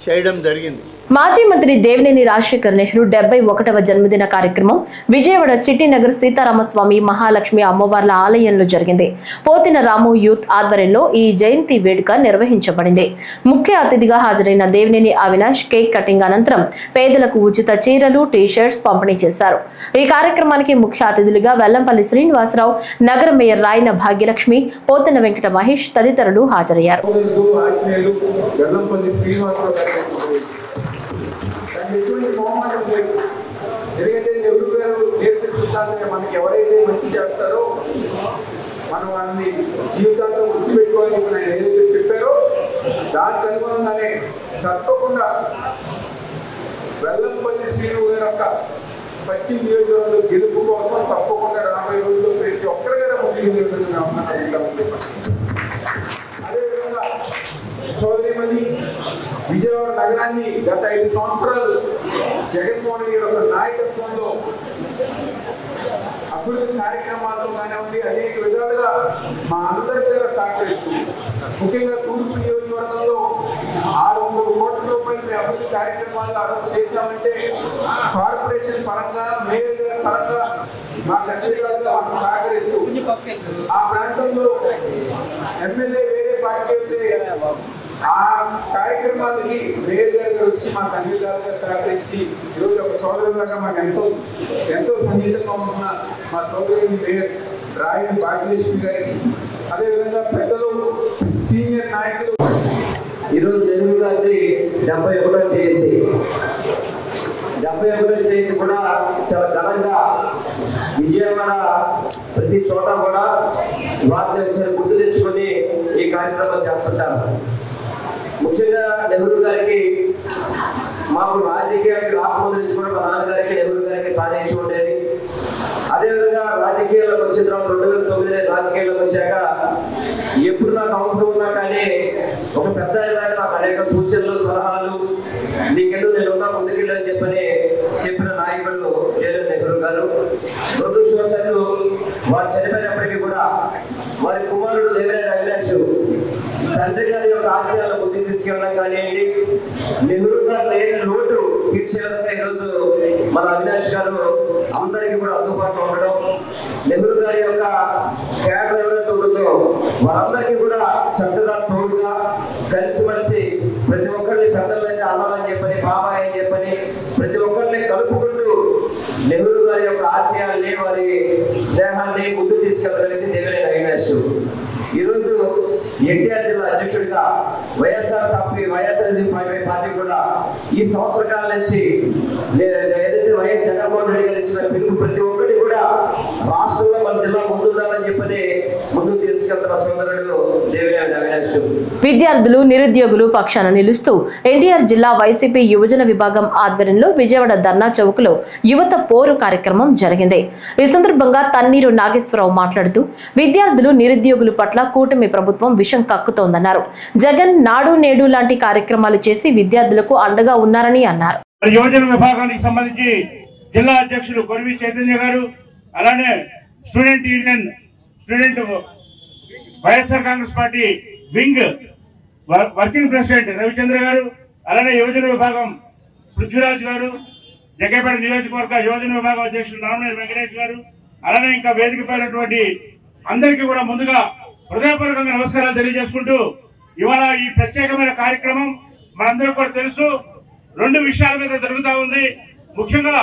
చేయడం జరిగింది. మాజీ మంత్రి దేవినేని రాజశేఖర్ నెహ్రూ 71వ జన్మదిన కార్యక్రమం విజయవాడ చిట్టినగర్ సీతారామస్వామి మహాలక్ష్మి అమ్మవార్ల ఆలయంలో జరిగింది. పోతిన రాము యూత్ ఆధ్వర్యంలో ఈ జయంతి వేడుక నిర్వహించబడింది. ముఖ్య అతిథిగా హాజరైన దేవినేని అవినాష్ కేక్ కటింగ్ అనంతరం పేదలకు ఉచిత చీరలు, టీ-షర్ట్స్ పంపిణీ చేశారు. ఈ కార్యక్రమానికి ముఖ్య అతిథులుగా వెల్లంపల్లి శ్రీనివాసరావు, నగర మేయర్ రాయన భాగ్యలక్ష్మి, పోతిన వెంకట మహేష్ తదితరులు హాజరయ్యారు. ఎటువంటి మొహమాటం లేదు. ఎందుకంటే నెహ్రూ గారు నేర్పిన సిద్ధాంతమే మనకి ఎవరైతే మంచి చేస్తారో మనం వాళ్ళని జీవితాంతం గుర్తుపెట్టుకోవాలని ఇప్పుడు ఆయన ఏదైతే చెప్పారో దానికి అనుగుణంగానే తప్పకుండా వెల్లంపల్లి శ్రీను గారు యొక్క పశ్చిమ నియోజకవర్గంలో గెలుపు కోసం తప్పకుండా రాబోయే రోజుల్లో ప్రతి ఒక్కరిగా ముందుకు విధంగా అదేవిధంగా సోదరిమణి విజయవాడ నగరాన్ని గత 5 సంవత్సరాలు జగన్మోహన్ రెడ్డి యొక్క నాయకత్వంలో అభివృద్ధి కార్యక్రమాలతో కానివ్వండి అనేక విధాలుగా మా అందరి దగ్గర సహకరిస్తుంది. ముఖ్యంగా తూర్పు నియోజకవర్గంలో 600 కోట్ల రూపాయలు మేము అభివృద్ధి కార్యక్రమాలు ఆ రోజు చేద్దామంటే కార్పొరేషన్ పరంగా, మేయర్ గారి పరంగా మాకు అన్ని విధాలుగా మాకు సహకరిస్తూ ఆ ప్రాంతంలో ఎమ్మెల్యే వేరే పార్టీ అయితే ఆ కార్యక్రమాలకి మేయర్ గారు వచ్చి మాకు అన్ని విధాలుగా సహకరించి ఈరోజు ఒక సోదరులాగా మాకు ఎంతో సన్నిహితంగా ఉంటున్న మా సోదరుడు మేయర్ రాయన భాగ్యలక్ష్మి గారికి, అదేవిధంగా పెద్దలు సీనియర్ నాయకులు. ఈరోజు నెహ్రూ గారి 71వ జయంతి. 71వ జయంతి కూడా చాలా ఘనంగా విజయవాడ ప్రతి చోట కూడా వారిని ఒకసారి గుర్తు తెచ్చుకొని ఈ కార్యక్రమం చేస్తుంటారు. ముఖ్యంగా నెహ్రూ గారికి మాకు రాజకీయానికి రాకముందు నుంచి కూడా మా నాన్నగారికి నెహ్రూ గారికి సాధించి ఉండేది. అదేవిధంగా రాజకీయాల్లోకి వచ్చిన తర్వాత 2009 రాజకీయాల్లోకి వచ్చాక ఎప్పుడు నాకు అవసరం ఉన్నా కానీ ఒక పెద్ద నాకు అనేక సూచనలు, సలహాలు, నీకెళ్ళు నేనున్నా ముందుకెళ్ళు అని చెప్పిన నాయకుడు నెహ్రూ గారు. దురదృష్టవశాత్తు వారు చనిపోయినప్పటికీ కూడా వారి కుమారుడు దేవినేని అవినాష్ తండ్రి గారి యొక్క ఆశయాలను ముందుకు తీసుకెళ్ళడం కానివ్వండి, నెహ్రూ గారు లేని లోటు తీర్చే విధంగా ఈరోజు మన అవినాష్ గారు అందరికీ కూడా అందుబాటులో ఉండడం, నెహ్రూ గారి యొక్క క్యాడర్ ఎవరైతే ఉంటుందో వారందరికీ కూడా చక్కగా తోడుగా కలిసిమెలిసి ప్రతి ఒక్కరిని పెద్దలైతే అన్నమని చెప్పని, బాబాయ్ అని చెప్పని ప్రతి ఒక్కరిని కలుపుకుంటూ నెహ్రూ గారి యొక్క ఆశయాల్ని, వారి స్నేహాన్ని ముందుకు తీసుకెళ్ళగలిగింది దేవినేని అవినాష్. ఈరోజు ఎన్టీఆర్ జిల్లా అధ్యక్షుడిగా వైఎస్ఆర్ పార్టీ కూడా ఈ సంవత్సర కాలం నుంచి ఏదైతే వైఎస్ జగన్మోహన్ రెడ్డి గారు ఇచ్చిన పిలుపు ప్రతి ఒక్కటి కూడా రాష్ట్రంలో మన జిల్లా ముందుండాలని చెప్పని ముందుకు తీసుకెళ్తున్న సోదరుడు దేవినేని అవినాష్. విద్యార్థులు, నిరుద్యోగులు పక్షాన నిలుస్తూ ఎన్టీఆర్ జిల్లా వైసీపీ యువజన విభాగం ఆధ్వర్యంలో విజయవాడ ధర్నా చౌక్ లో యువత పోరు కార్యక్రమం జరిగింది. ఈ సందర్భంగా తన్నీరు నాగేశ్వరరావు మాట్లాడుతూ విద్యార్థులు, నిరుద్యోగుల పట్ల కూటమి ప్రభుత్వం విషం కక్కుతోందన్నారు. జగన్ నాడు నేడు లాంటి కార్యక్రమాలు చేసి విద్యార్థులకు అండగా ఉన్నారని అన్నారు. యువజన విభాగానికి సంబంధించి జిల్లా అధ్యక్షులు కొరివి చైతన్య గారు, అలానే student union YSR Congress party wing working president Ravichandra గారు, అలానే యువజన విభాగం పృథ్వీరాజ్ గారు, జగ్గేపేట నియోజకవర్గ యువజన విభాగం అధ్యక్షులు నామినేని వెంకటేష్ గారు, అలానే ఇంకా వేదిక పైనటువంటి అందరికీ కూడా ముందుగా హృదయపూర్వకంగా నమస్కారాలు తెలియజేసుకుంటూ, ఇవాళ ఈ ప్రత్యేకమైన కార్యక్రమం మనందరూ కూడా తెలుసు 2 విషయాల మీద జరుగుతూ ఉంది. ముఖ్యంగా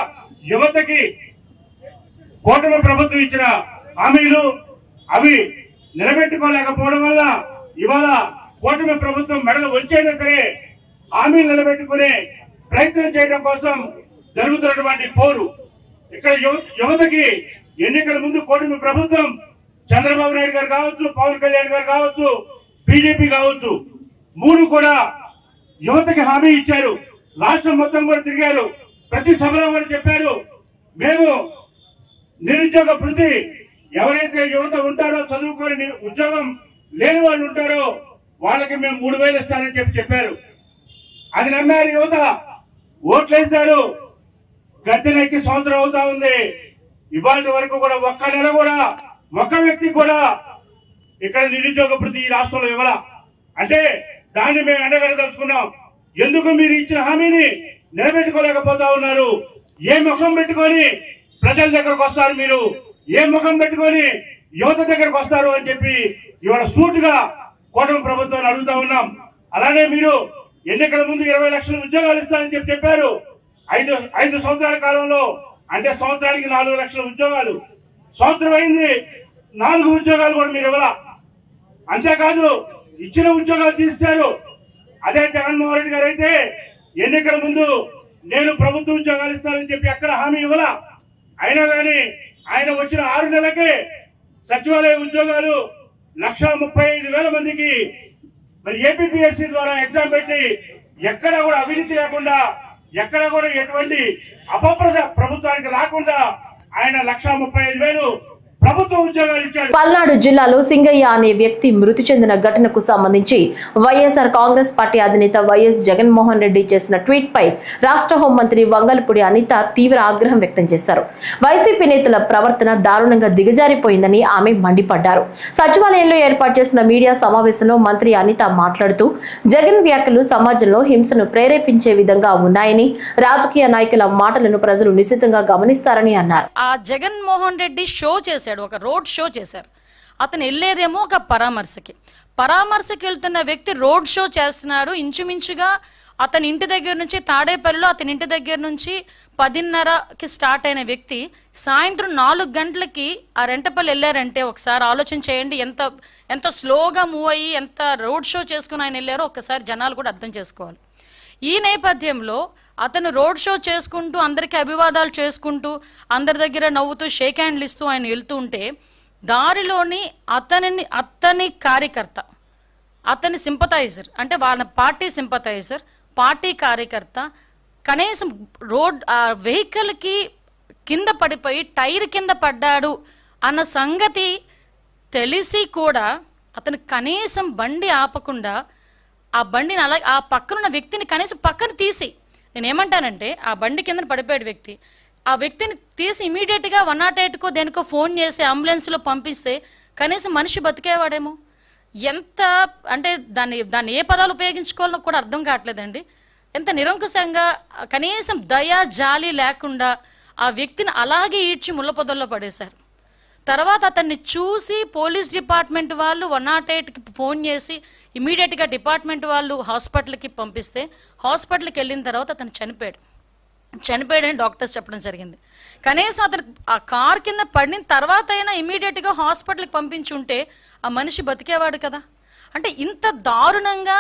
యువతకి కూటమి ప్రభుత్వం ఇచ్చిన హామీలు అవి నిలబెట్టుకోలేకపోవడం వల్ల ఇవాళ కూటమి ప్రభుత్వం మెడలు వచ్చైనా సరే హామీలు నిలబెట్టుకునే ప్రయత్నం చేయడం కోసం జరుగుతున్నటువంటి పోరు. ఇక్కడ యువతకి ఎన్నికల ముందు కూటమి ప్రభుత్వం చంద్రబాబు నాయుడు గారు కావచ్చు, పవన్ కళ్యాణ్ గారు కావచ్చు, బీజేపీ కావచ్చు, మూడు కూడా యువతకి హామీ ఇచ్చారు. రాష్ట్రం మొత్తం కూడా తిరిగారు. ప్రతి సభలో కూడా చెప్పారు, మేము నిరుద్యోగ భృతి ఎవరైతే యువత ఉంటారో, చదువుకొని ఉద్యోగం లేని వాళ్ళు ఉంటారో వాళ్ళకి మేము 3,000 ఇస్తానని చెప్పారు. అది నమ్మారు యువత, ఓట్లేశారు. గద్దెనెక్కి సంవత్సరం అవుతా ఉంది. ఇవాళ వరకు కూడా ఒక్క నెల కూడా ఒక్క వ్యక్తి కూడా ఇక్కడ నిరుద్యోగ భృతి ఈ రాష్ట్రంలో ఇవ్వాల. అంటే దాన్ని మేము ఎండగడదలుచుకున్నాం. ఎందుకు మీరు ఇచ్చిన హామీని నిలబెట్టుకోలేకపోతా ఉన్నారు? ఏ ముఖం పెట్టుకొని ప్రజల దగ్గరకు వస్తారు మీరు? ఏ ముఖం పెట్టుకొని యువత దగ్గరకు వస్తారు అని చెప్పి ఇవాళ సూటుగా కూటమి ప్రభుత్వాన్ని అడుగుతా ఉన్నాం. అలానే మీరు ఎన్నికల ముందు 20 లక్షల ఉద్యోగాలు ఇస్తారని చెప్పారు. 5 సంవత్సరాల కాలంలో అంటే సంవత్సరానికి 4 లక్షల ఉద్యోగాలు. సంవత్సరం అయింది, 4 ఉద్యోగాలు కూడా మీరు ఇవ్వాల. అంతేకాదు ఇచ్చిన ఉద్యోగాలు తీస్తారు. అదే జగన్మోహన్ రెడ్డి గారు అయితే ఎన్నికల ముందు నేను ప్రభుత్వ ఉద్యోగాలు ఇస్తానని చెప్పి ఎక్కడ హామీ ఇవ్వాల. అయినా కానీ ఆయన వచ్చిన 6 నెలలకే సచివాలయ ఉద్యోగాలు 1,35,000 మందికి మరి ఏపీపీఎస్సీ ద్వారా ఎగ్జామ్ పెట్టి ఎక్కడ కూడా అవినీతి లేకుండా, ఎక్కడ కూడా ఎటువంటి అపప్రద ప్రభుత్వానికి రాకుండా ఆయన 1,35,000 ప్రభుత్వ ఉద్యోగాలు ఇచ్చారు. పల్నాడు జిల్లాలో సింగయ్య అనే వ్యక్తి మృతి చెందిన ఘటనకు సంబంధించి వైఎస్ఆర్ కాంగ్రెస్ పార్టీ అధినేత వైఎస్ జగన్మోహన్ రెడ్డి చేసిన ట్వీట్ పై రాష్ట్ర హోంమంత్రి వంగలపూడి అనిత తీవ్ర ఆగ్రహం వ్యక్తం చేశారు. వైసీపీ నేతల ప్రవర్తన దారుణంగా దిగజారిపోయిందని ఆమె మండిపడ్డారు. సచివాలయంలో ఏర్పాటు చేసిన మీడియా సమావేశంలో మంత్రి అనిత మాట్లాడుతూ జగన్ వ్యాఖ్యలు సమాజంలో హింసను ప్రేరేపించే విధంగా ఉన్నాయని, రాజకీయ నాయకుల మాటలను ప్రజలు నిశితంగా గమనిస్తారని అన్నారు. ఆ జగన్మోహన్ రెడ్డి షో చేశాడు, ఒక రోడ్ షో చేశారు. అతను వెళ్ళేదేమో ఒక పరామర్శకి వెళ్తున్న వ్యక్తి రోడ్ షో చేస్తున్నాడు. ఇంచుమించుగా అతని ఇంటి దగ్గర నుంచి తాడేపల్లిలో అతని ఇంటి దగ్గర నుంచి 10:30కి స్టార్ట్ అయిన వ్యక్తి సాయంత్రం 4 గంటలకి ఆ రెంటపల్లి వెళ్ళారంటే ఒకసారి ఆలోచన చేయండి. ఎంత స్లోగా మూవ్ అయ్యి ఎంత రోడ్ షో చేసుకుని ఆయన వెళ్ళారో ఒక్కసారి జనాలు కూడా అర్థం చేసుకోవాలి. ఈ నేపథ్యంలో అతను రోడ్ షో చేసుకుంటూ అందరికీ అభివాదాలు చేసుకుంటూ అందరి దగ్గర నవ్వుతూ షేక్ హ్యాండ్లు ఇస్తూ ఆయన వెళ్తూ ఉంటే దారిలోని అతని కార్యకర్త, అతని సింపథైజర్ అంటే వాళ్ళ పార్టీ సింపథైజర్, పార్టీ కార్యకర్త కనీసం వెహికల్కి కింద పడిపోయి టైర్ కింద పడ్డాడు అన్న సంగతి తెలిసి కూడా అతను కనీసం బండి ఆపకుండా ఆ బండిని అలా ఆ పక్కనున్న వ్యక్తిని కనీసం పక్కన తీసి, నేనేమంటానంటే ఆ బండి కింద పడిపోయాడు వ్యక్తి, ఆ వ్యక్తిని తీసి ఇమీడియట్గా 108కో దేనికో ఫోన్ చేసి అంబులెన్స్లో పంపిస్తే కనీసం మనిషి బతికేవాడేమో. ఎంత అంటే దాన్ని ఏ పదాలు ఉపయోగించుకోవాలో కూడా అర్థం కావట్లేదండి. ఎంత నిరంకుశంగా కనీసం దయా జాలి లేకుండా ఆ వ్యక్తిని అలాగే ఈడ్చి ముళ్ళ పొదల్లో పడేశారు. తర్వాత అతన్ని చూసి పోలీస్ డిపార్ట్మెంట్ వాళ్ళు 108కి ఫోన్ చేసి ఇమీడియట్గా డిపార్ట్మెంట్ వాళ్ళు హాస్పిటల్కి పంపిస్తే హాస్పిటల్కి వెళ్ళిన తర్వాత అతను చనిపోయాడని డాక్టర్స్ చెప్పడం జరిగింది. కనీసం అతను ఆ కార్ కింద పడిన తర్వాత అయినా ఇమీడియట్గా హాస్పిటల్కి పంపించి ఉంటే ఆ మనిషి బతికేవాడు కదా. అంటే ఇంత దారుణంగా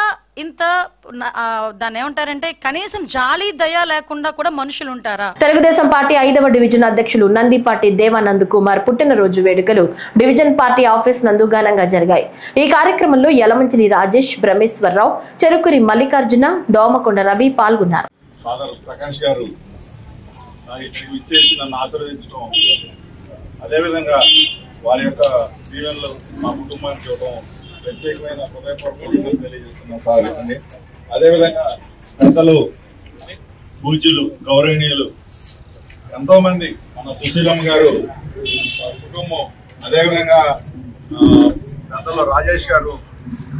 దాన్ని ఏమంటారంటే కనీసం జాలి దయ లేకుండా కూడా మనుషులు ఉంటారా? తెలుగుదేశం పార్టీ 5వ డివిజన్ అధ్యక్షులు నందిపాటి దేవానంద్ కుమార్ పుట్టినరోజు వేడుకలు డివిజన్ పార్టీ ఆఫీస్ నందు ఘనంగా జరిగాయి. ఈ కార్యక్రమంలో యలమంచిలి రాజేష్, బ్రహ్మేశ్వరరావు, చెరుకురి మల్లికార్జున, దోమకొండ రవి పాల్గొన్నారు. ప్రకాష్ గారు ఇచ్చేసి నన్ను ఆశీర్వదించడం, అదేవిధంగా వారి యొక్క దీవెనలు మా కుటుంబానికి ఇవ్వడం ప్రత్యేకమైన హృదయపూర్వకంగా తెలియజేస్తున్నాం సార్. అదేవిధంగా పెద్దలు, పూజ్యులు, గౌరవనీయులు ఎంతో మంది, మన సుశీలమ్మ గారు కుటుంబం, అదేవిధంగా పెద్దలు రాజేష్ గారు,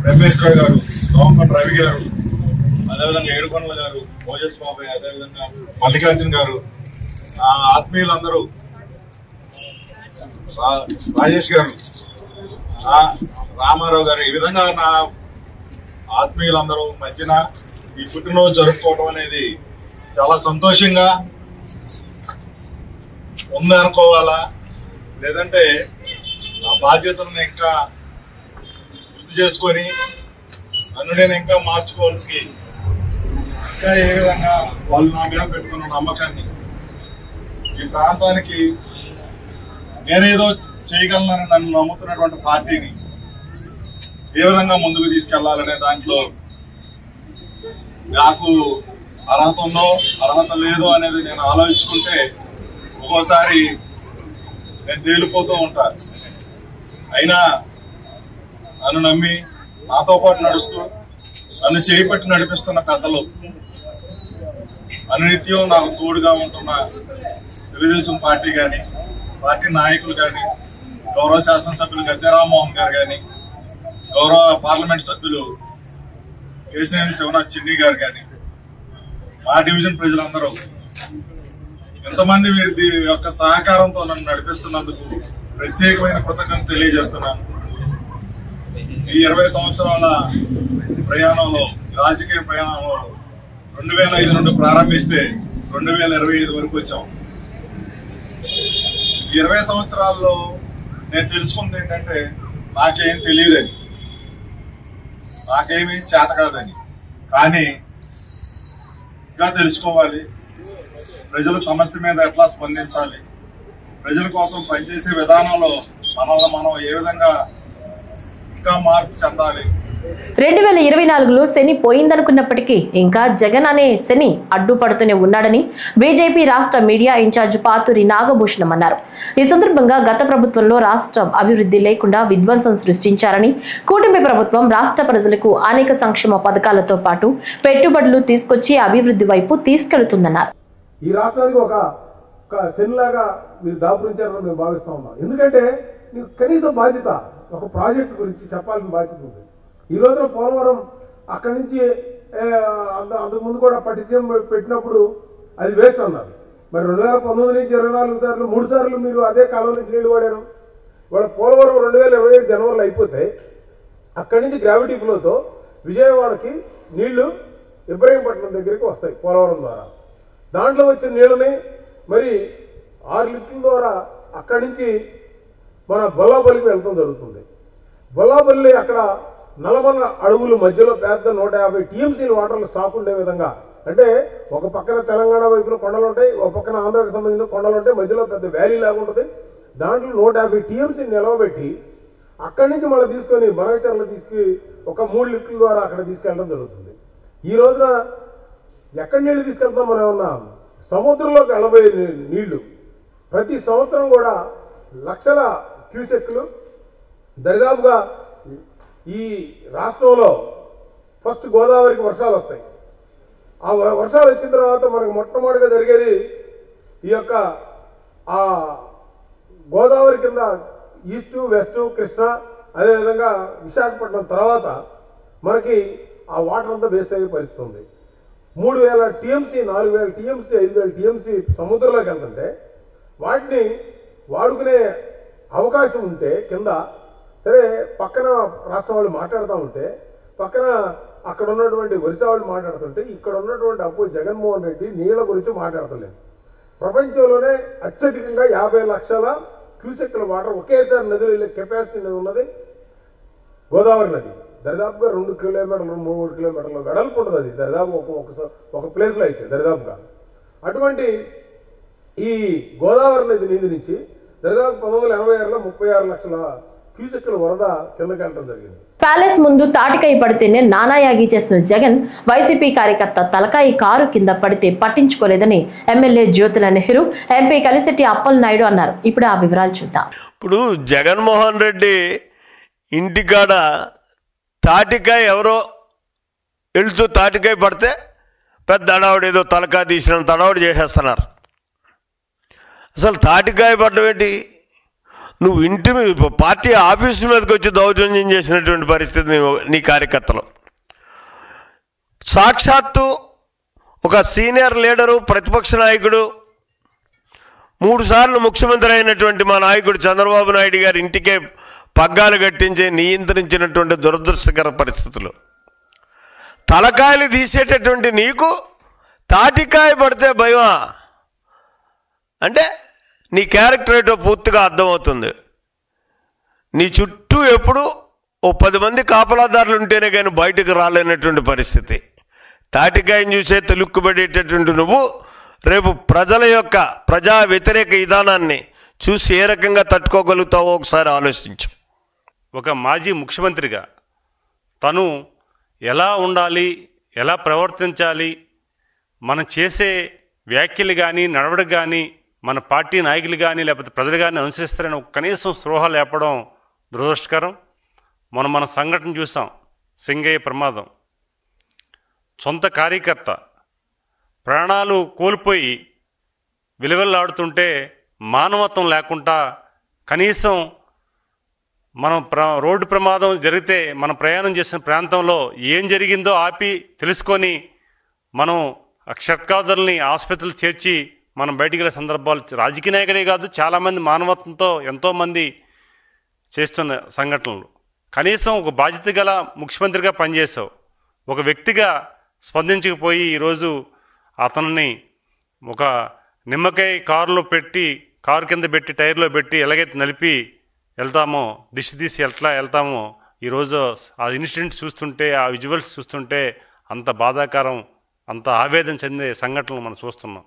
బ్రహ్మేశ్వరరావు గారు, దోమకొండ రవి గారు, అదేవిధంగా ఏడుకొండల గారు, ఓజస్ బాబాయ్, అదేవిధంగా మల్లికార్జున గారు, ఆత్మీయులందరూ, రాజేష్ గారు, రామారావు గారు, ఈ విధంగా నా ఆత్మీయులందరూ మధ్యన ఈ పుట్టినరోజు జరుపుకోవడం అనేది చాలా సంతోషంగా, ఉందనుకోవాలా, లేదంటే ఆ బాధ్యతలను ఇంకా గుర్తు చేసుకొని నన్ను నేను ఇంకా మార్చుకోవాల్సి, ఇంకా ఏ విధంగా వాళ్ళు నా మీద పెట్టుకున్న నమ్మకాన్ని ఈ ప్రాంతానికి నేనేదో చేయగలనని నన్ను నమ్ముతున్నటువంటి పార్టీని ఏ విధంగా ముందుకు తీసుకెళ్లాలనే దాంట్లో నాకు అర్హత ఉందో అర్హత లేదో అనేది నేను ఆలోచించుకుంటే ఒక్కోసారి నేను తేలిపోతూ ఉంటాను. అయినా నన్ను నమ్మి నాతో పాటు నడుస్తూ నన్ను చేపట్టి నడిపిస్తున్న పెద్దలు, అనునిత్యం నాకు తోడుగా ఉంటున్న తెలుగుదేశం పార్టీ కానీ, పార్టీ నాయకులు కానీ, గౌరవ శాసనసభ్యులు గద్దె రామ్మోహన్ గారు కానీ, గౌరవ పార్లమెంట్ సభ్యులు కేసీఆర్ శివనాథ్ చిన్ని గారు కానీ, మా డివిజన్ ప్రజలందరూ ఎంతమంది వీరి యొక్క సహకారంతో నన్ను నడిపిస్తున్నందుకు ప్రత్యేకమైన కృతజ్ఞత తెలియజేస్తున్నాను. ఈ 20 సంవత్సరాల ప్రయాణంలో, రాజకీయ ప్రయాణంలో 2005 నుండి ప్రారంభిస్తే 2025 వరకు వచ్చాం. ఈ 20 సంవత్సరాల్లో నేను తెలుసుకుంది ఏంటంటే నాకేం తెలియదని, నాకేమీ చేత కాదని, కానీ ఇంకా తెలుసుకోవాలి, ప్రజల సమస్య మీద ఎట్లా స్పందించాలి, ప్రజల కోసం పనిచేసే విధానంలో మనం ఏ విధంగా ఇంకా మార్పు చెందాలి. 2024లో శని పోయిందనుకున్నప్పటికీ ఇంకా జగన్ అనే శని అడ్డుపడుతూనే ఉన్నాడని బీజేపీ రాష్ట్ర మీడియా ఇన్ఛార్జ్ పాతూరి నాగభూషణం అన్నారు. ఈ సందర్భంగా గత ప్రభుత్వంలో రాష్ట్రం అభివృద్ధి లేకుండా విధ్వంసం సృష్టించారని, కూటమి ప్రభుత్వం రాష్ట్ర ప్రజలకు అనేక సంక్షేమ పథకాలతో పాటు పెట్టుబడులు తీసుకొచ్చి అభివృద్ధి వైపు తీసుకెళ్తుందన్నారు. ఈ రాష్ట్రానికి ఒక శనిలాగా మీరు దాపురించారని మేము భావిస్తా ఉన్నాం. ఎందుకంటే మీకు కనీసం బాధ్యత, ఒక ప్రాజెక్టు గురించి చెప్పాల్సిన బాధ్యత ఉంది. ఈ రోజున పోలవరం అక్కడి నుంచి అంతకుముందు కూడా పటిసీఎం పెట్టినప్పుడు అది వేస్ట్ అన్నారు. మరి 2019 నుంచి 24 సార్లు 3 సార్లు మీరు అదే కాలం నుంచి నీళ్లు వాడారు. వాళ్ళ పోలవరం 2027 జనవరిలో అయిపోతే అక్కడి నుంచి గ్రావిటీ ఫ్లోతో విజయవాడకి నీళ్లు ఇబ్రహీంపట్నం దగ్గరికి వస్తాయి పోలవరం ద్వారా. దాంట్లో వచ్చిన నీళ్ళని మరి 6 లిఫ్ట్ల ద్వారా అక్కడి నుంచి మన బొల్లాపల్లికి వెళ్తాం జరుగుతుంది. బొల్లాపల్లి అక్కడ 40 అడుగుల మధ్యలో పెద్ద 150 టీఎంసీల వాటర్లు స్టాక్ ఉండే విధంగా, అంటే ఒక పక్కన తెలంగాణ వైపున కొండలు ఉంటాయి, ఒక పక్కన ఆంధ్రాకి సంబంధించిన కొండలు ఉంటాయి, మధ్యలో పెద్ద వ్యాలీ లాగా ఉంటుంది. దాంట్లో 150 టీఎంసీ నిలవబెట్టి అక్కడి నుంచి మళ్ళీ తీసుకొని మనగచర్ల ఒక 3 లిఫ్ట్ల ద్వారా అక్కడ తీసుకెళ్ళడం జరుగుతుంది. ఈ రోజున ఎక్కడి నీళ్లు తీసుకెళ్తాం మనం ఏమన్నా, సముద్రంలోకి వెళ్ళబోయే నీళ్లు ప్రతి సంవత్సరం కూడా లక్షల క్యూసెక్లు దరిదాపుగా ఈ రాష్ట్రంలో ఫస్ట్ గోదావరికి వర్షాలు వస్తాయి. ఆ వర్షాలు వచ్చిన తర్వాత మనకు మొట్టమొదటిగా జరిగేది ఈ యొక్క ఆ గోదావరి కింద ఈస్టు వెస్టు కృష్ణా, అదేవిధంగా విశాఖపట్నం తర్వాత మనకి ఆ వాటర్ అంతా వేస్ట్ అయ్యే పరిస్థితి ఉంది. 3000 టీఎంసీ 4000 టీఎంసీ 5000 టీఎంసీ సముద్రంలోకి వెళ్తుంటే వాటిని వాడుకునే అవకాశం ఉంటే కింద సరే పక్కన రాష్ట్రం వాళ్ళు మాట్లాడుతూ ఉంటే, పక్కన అక్కడ ఉన్నటువంటి ఒరిస్సా వాళ్ళు మాట్లాడుతుంటే, ఇక్కడ ఉన్నటువంటి జగన్మోహన్ రెడ్డి నీళ్ల గురించి మాట్లాడతలేదు. ప్రపంచంలోనే అత్యధికంగా 50 లక్షల క్యూసెక్ల వాటర్ ఒకేసారి నదిలో వెళ్ళే కెపాసిటీ ఉన్నది గోదావరి నది. దరిదాపుగా 2 కిలోమీటర్లు 3 కిలోమీటర్ల వెడల్పు ఉంటుంది. అది దరిదాపు ఒక ప్లేస్లో అయితే దరిదాపుగా అటువంటి ఈ గోదావరి నది నీటి నుంచి దరిదాపు 1986లో 36 లక్షల క్యూసెక్ల వరద కిందకి వెళ్ళడం జరిగింది. ప్యాలెస్ ముందు తాటికాయ పడితేనే నానాయాగి చేసిన జగన్ వైసీపీ కార్యకర్త తలకాయి కారు కింద పడితే పట్టించుకోలేదని ఎమ్మెల్యే జ్యోతుల నెహ్రూ, ఎంపీ కలిశెట్టి అప్పలనాయుడు అన్నారు. ఇప్పుడు ఆ వివరాలు చూద్దాం. ఇప్పుడు జగన్మోహన్ రెడ్డి ఇంటికాడ తాటికాయ ఎవరో వెళుతూ తాటికాయ పడితే పెద్ద అడావుడు, ఏదో తలకాయ తీసినంత అడావుడు చేసేస్తున్నారు. అసలు తాటికాయ పడ్డం ఏంటి? నువ్వు ఇంటి పార్టీ ఆఫీసు మీదకి వచ్చి దౌర్జన్యం చేసినటువంటి పరిస్థితి నీ కార్యకర్తలు. సాక్షాత్తు ఒక సీనియర్ లీడరు, ప్రతిపక్ష నాయకుడు, 3 సార్లు ముఖ్యమంత్రి అయినటువంటి మా నాయకుడు చంద్రబాబు నాయుడు గారి ఇంటికే పగ్గాలు కట్టించి నియంత్రించినటువంటి దురదృష్టకర పరిస్థితులు. తలకాయలు తీసేటటువంటి నీకు తాటికాయ పడితే భయమా? అంటే నీ క్యారెక్టర్ ఏంటో పూర్తిగా అర్థమవుతుంది. నీ చుట్టూ ఎప్పుడు ఓ 10 మంది కాపలాదారులు ఉంటేనే కానీ బయటకు రాలేనటువంటి పరిస్థితి. తాటికాయని చూసే తెలుక్కుబడేటటువంటి నువ్వు రేపు ప్రజల యొక్క ప్రజా వ్యతిరేక విధానాన్ని చూసి ఏ రకంగా తట్టుకోగలుగుతావో ఒకసారి ఆలోచించు. ఒక మాజీ ముఖ్యమంత్రిగా తను ఎలా ఉండాలి, ఎలా ప్రవర్తించాలి, మనం చేసే వ్యాఖ్యలు కానీ నడవడి కానీ మన పార్టీ నాయకులు కానీ లేకపోతే ప్రజలు కానీ అనుసరిస్తారని కనీసం స్పృహ లేపడం దురదృష్టకరం. మన సంఘటన చూసాం, సింగయ్య ప్రమాదం. సొంత కార్యకర్త ప్రాణాలు కోల్పోయి విలువెల్లాడుతుంటే మానవత్వం లేకుండా కనీసం మనం రోడ్డు ప్రమాదం జరిగితే మనం ప్రయాణం చేసిన ప్రాంతంలో ఏం జరిగిందో ఆపి తెలుసుకొని మనం క్షట్కాదుల్ని ఆసుపత్రులు చేర్చి మనం బయటికి వెళ్ళే సందర్భాలు రాజకీయ నాయకుడే కాదు చాలామంది మానవత్వంతో ఎంతోమంది చేస్తున్న సంఘటనలు. కనీసం ఒక బాధ్యత గల ముఖ్యమంత్రిగా పనిచేసావు, ఒక వ్యక్తిగా స్పందించకపోయి ఈరోజు అతన్ని ఒక నిమ్మకాయ కారులో పెట్టి కారు కింద పెట్టి టైర్లో పెట్టి ఎలాగైతే నలిపి వెళ్తామో దిశ తీసి ఎట్లా వెళ్తామో ఈరోజు ఆ ఇన్సిడెంట్ చూస్తుంటే ఆ విజువల్స్ చూస్తుంటే అంత బాధాకరం, అంత ఆవేదన చెందే సంఘటనలు మనం చూస్తున్నాం.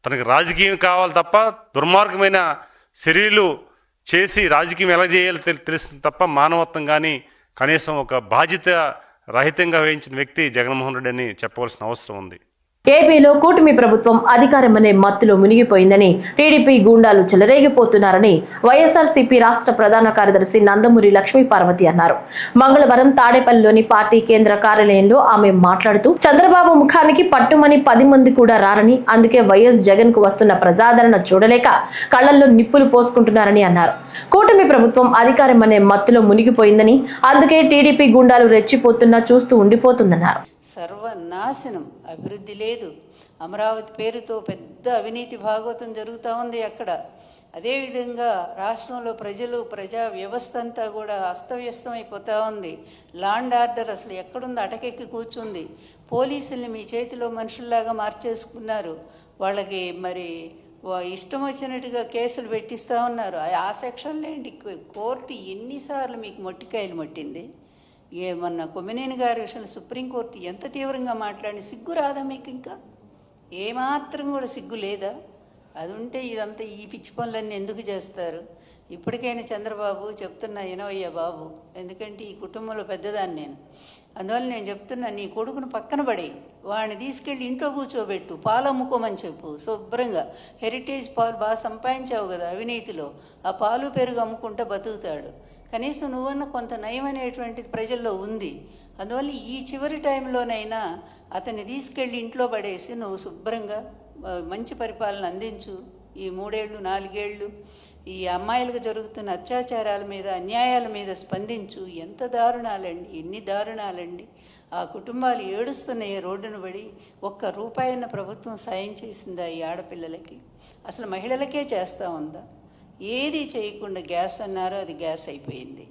తనకి రాజకీయం కావాలి తప్ప దుర్మార్గమైన చర్యలు చేసి రాజకీయం ఎలా చేయాలో తెలుస్తుంది తప్ప మానవత్వం కానీ కనీసం ఒక బాధ్యత రహితంగా వహించిన వ్యక్తి జగన్మోహన్ రెడ్డి అని చెప్పవలసిన అవసరం ఉంది. ఏపీలో కూటమి ప్రభుత్వం అధికారం అనే మత్తులో మునిగిపోయిందని టీడీపీ గూండాలు చెలరేగిపోతున్నారని వైఎస్ఆర్సీపీ రాష్ట్ర ప్రధాన కార్యదర్శి నందమూరి లక్ష్మీ పార్వతి అన్నారు. మంగళవారం తాడేపల్లిలోని పార్టీ కేంద్ర కార్యాలయంలో ఆమె మాట్లాడుతూ చంద్రబాబు ముఖానికి పట్టుమని 10 మంది కూడా రారని, అందుకే వైఎస్ జగన్ కు వస్తున్న ప్రజాదరణ చూడలేక కళ్లల్లో నిప్పులు పోసుకుంటున్నారని అన్నారు. కూటమి ప్రభుత్వం అధికారం అనే మత్తులో మునిగిపోయిందని, అందుకే టీడీపీ గూండాలు రెచ్చిపోతున్నా చూస్తూ ఉండిపోతుందన్నారు. సర్వనాశనం, అభివృద్ధి లేదు. అమరావతి పేరుతో పెద్ద అవినీతి భాగవతం జరుగుతూ ఉంది అక్కడ. అదేవిధంగా రాష్ట్రంలో ప్రజా వ్యవస్థ అంతా కూడా అస్తవ్యస్తం అయిపోతూ ఉంది. లాండ్ ఆర్డర్ అసలు ఎక్కడుంది, అటకెక్కి కూర్చుంది. పోలీసుల్ని మీ చేతిలో మనుషుల్లాగా మార్చేసుకున్నారు. వాళ్ళకి మరి ఇష్టం వచ్చినట్టుగా కేసులు పెట్టిస్తూ ఉన్నారు. ఆ సెక్షన్లో ఏంటి, కోర్టు ఎన్నిసార్లు మీకు మొట్టికాయలు మొట్టింది. ఏమన్నా కొమ్మినేని గారి విషయంలో సుప్రీంకోర్టు ఎంత తీవ్రంగా మాట్లాడి సిగ్గు రాదా మీకు? ఇంకా ఏమాత్రం కూడా సిగ్గు లేదా? అది ఉంటే ఇదంతా ఈ పిచ్చి పనులన్నీ ఎందుకు చేస్తారు? ఇప్పటికైనా చంద్రబాబు చెప్తున్నా వినవయ్యా బాబు, ఎందుకంటే ఈ కుటుంబంలో పెద్దదాన్ని నేను. అందువల్ల నేను చెప్తున్నా, నీ కొడుకును పక్కన పడి వాడిని తీసుకెళ్ళి ఇంట్లో కూర్చోబెట్టు, పాలు అమ్ముకోమని చెప్పు శుభ్రంగా. హెరిటేజ్ పాలు బాగా సంపాదించావు కదా అవినీతిలో, ఆ పాలు పెరుగు అమ్ముకుంటే బతుకుతాడు. కనీసం నువ్వన్న కొంత నయం అనేటువంటిది ప్రజల్లో ఉంది. అందువల్ల ఈ చివరి టైంలోనైనా అతన్ని తీసుకెళ్ళి ఇంట్లో పడేసి నువ్వు శుభ్రంగా మంచి పరిపాలన అందించు. ఈ 3 ఏళ్ళు 4 ఏళ్ళు ఈ అమ్మాయిలకు జరుగుతున్న అత్యాచారాల మీద అన్యాయాల మీద స్పందించు. ఎంత దారుణాలండి, ఎన్ని దారుణాలండి. ఆ కుటుంబాలు ఏడుస్తున్నాయి రోడ్డును పడి. ₹1 ప్రభుత్వం సాయం చేసిందా ఈ ఆడపిల్లలకి? అసలు మహిళలకే చేస్తూ ఉందా? ఏది చేయకుండా గ్యాస్ అన్నారో అది గ్యాస్ అయిపోయింది.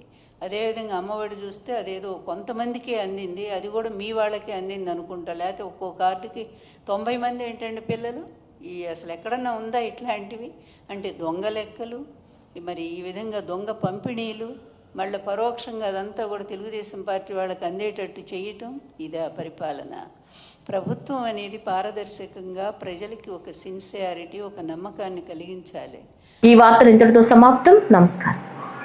అదేవిధంగా అమ్మఒడి చూస్తే అదేదో కొంతమందికే అందింది, అది కూడా మీ వాళ్ళకే అందింది అనుకుంటా. లేకపోతే ఒక్కో కార్డుకి 90 మంది ఏంటండి పిల్లలు. ఈ అసలు ఎక్కడన్నా ఉందా ఇట్లాంటివి? అంటే దొంగ లెక్కలు, మరి ఈ విధంగా దొంగ పంపిణీలు, మళ్ళీ పరోక్షంగా అదంతా కూడా తెలుగుదేశం పార్టీ వాళ్ళకి అందేటట్టు చేయటం, ఇదే పరిపాలన. ప్రభుత్వం అనేది పారదర్శకంగా ప్రజలకి ఒక సిన్సియారిటీ, ఒక నమ్మకాన్ని కలిగించాలి. ఈ వార్తలు ఇంతటితో సమాప్తం. నమస్కారం.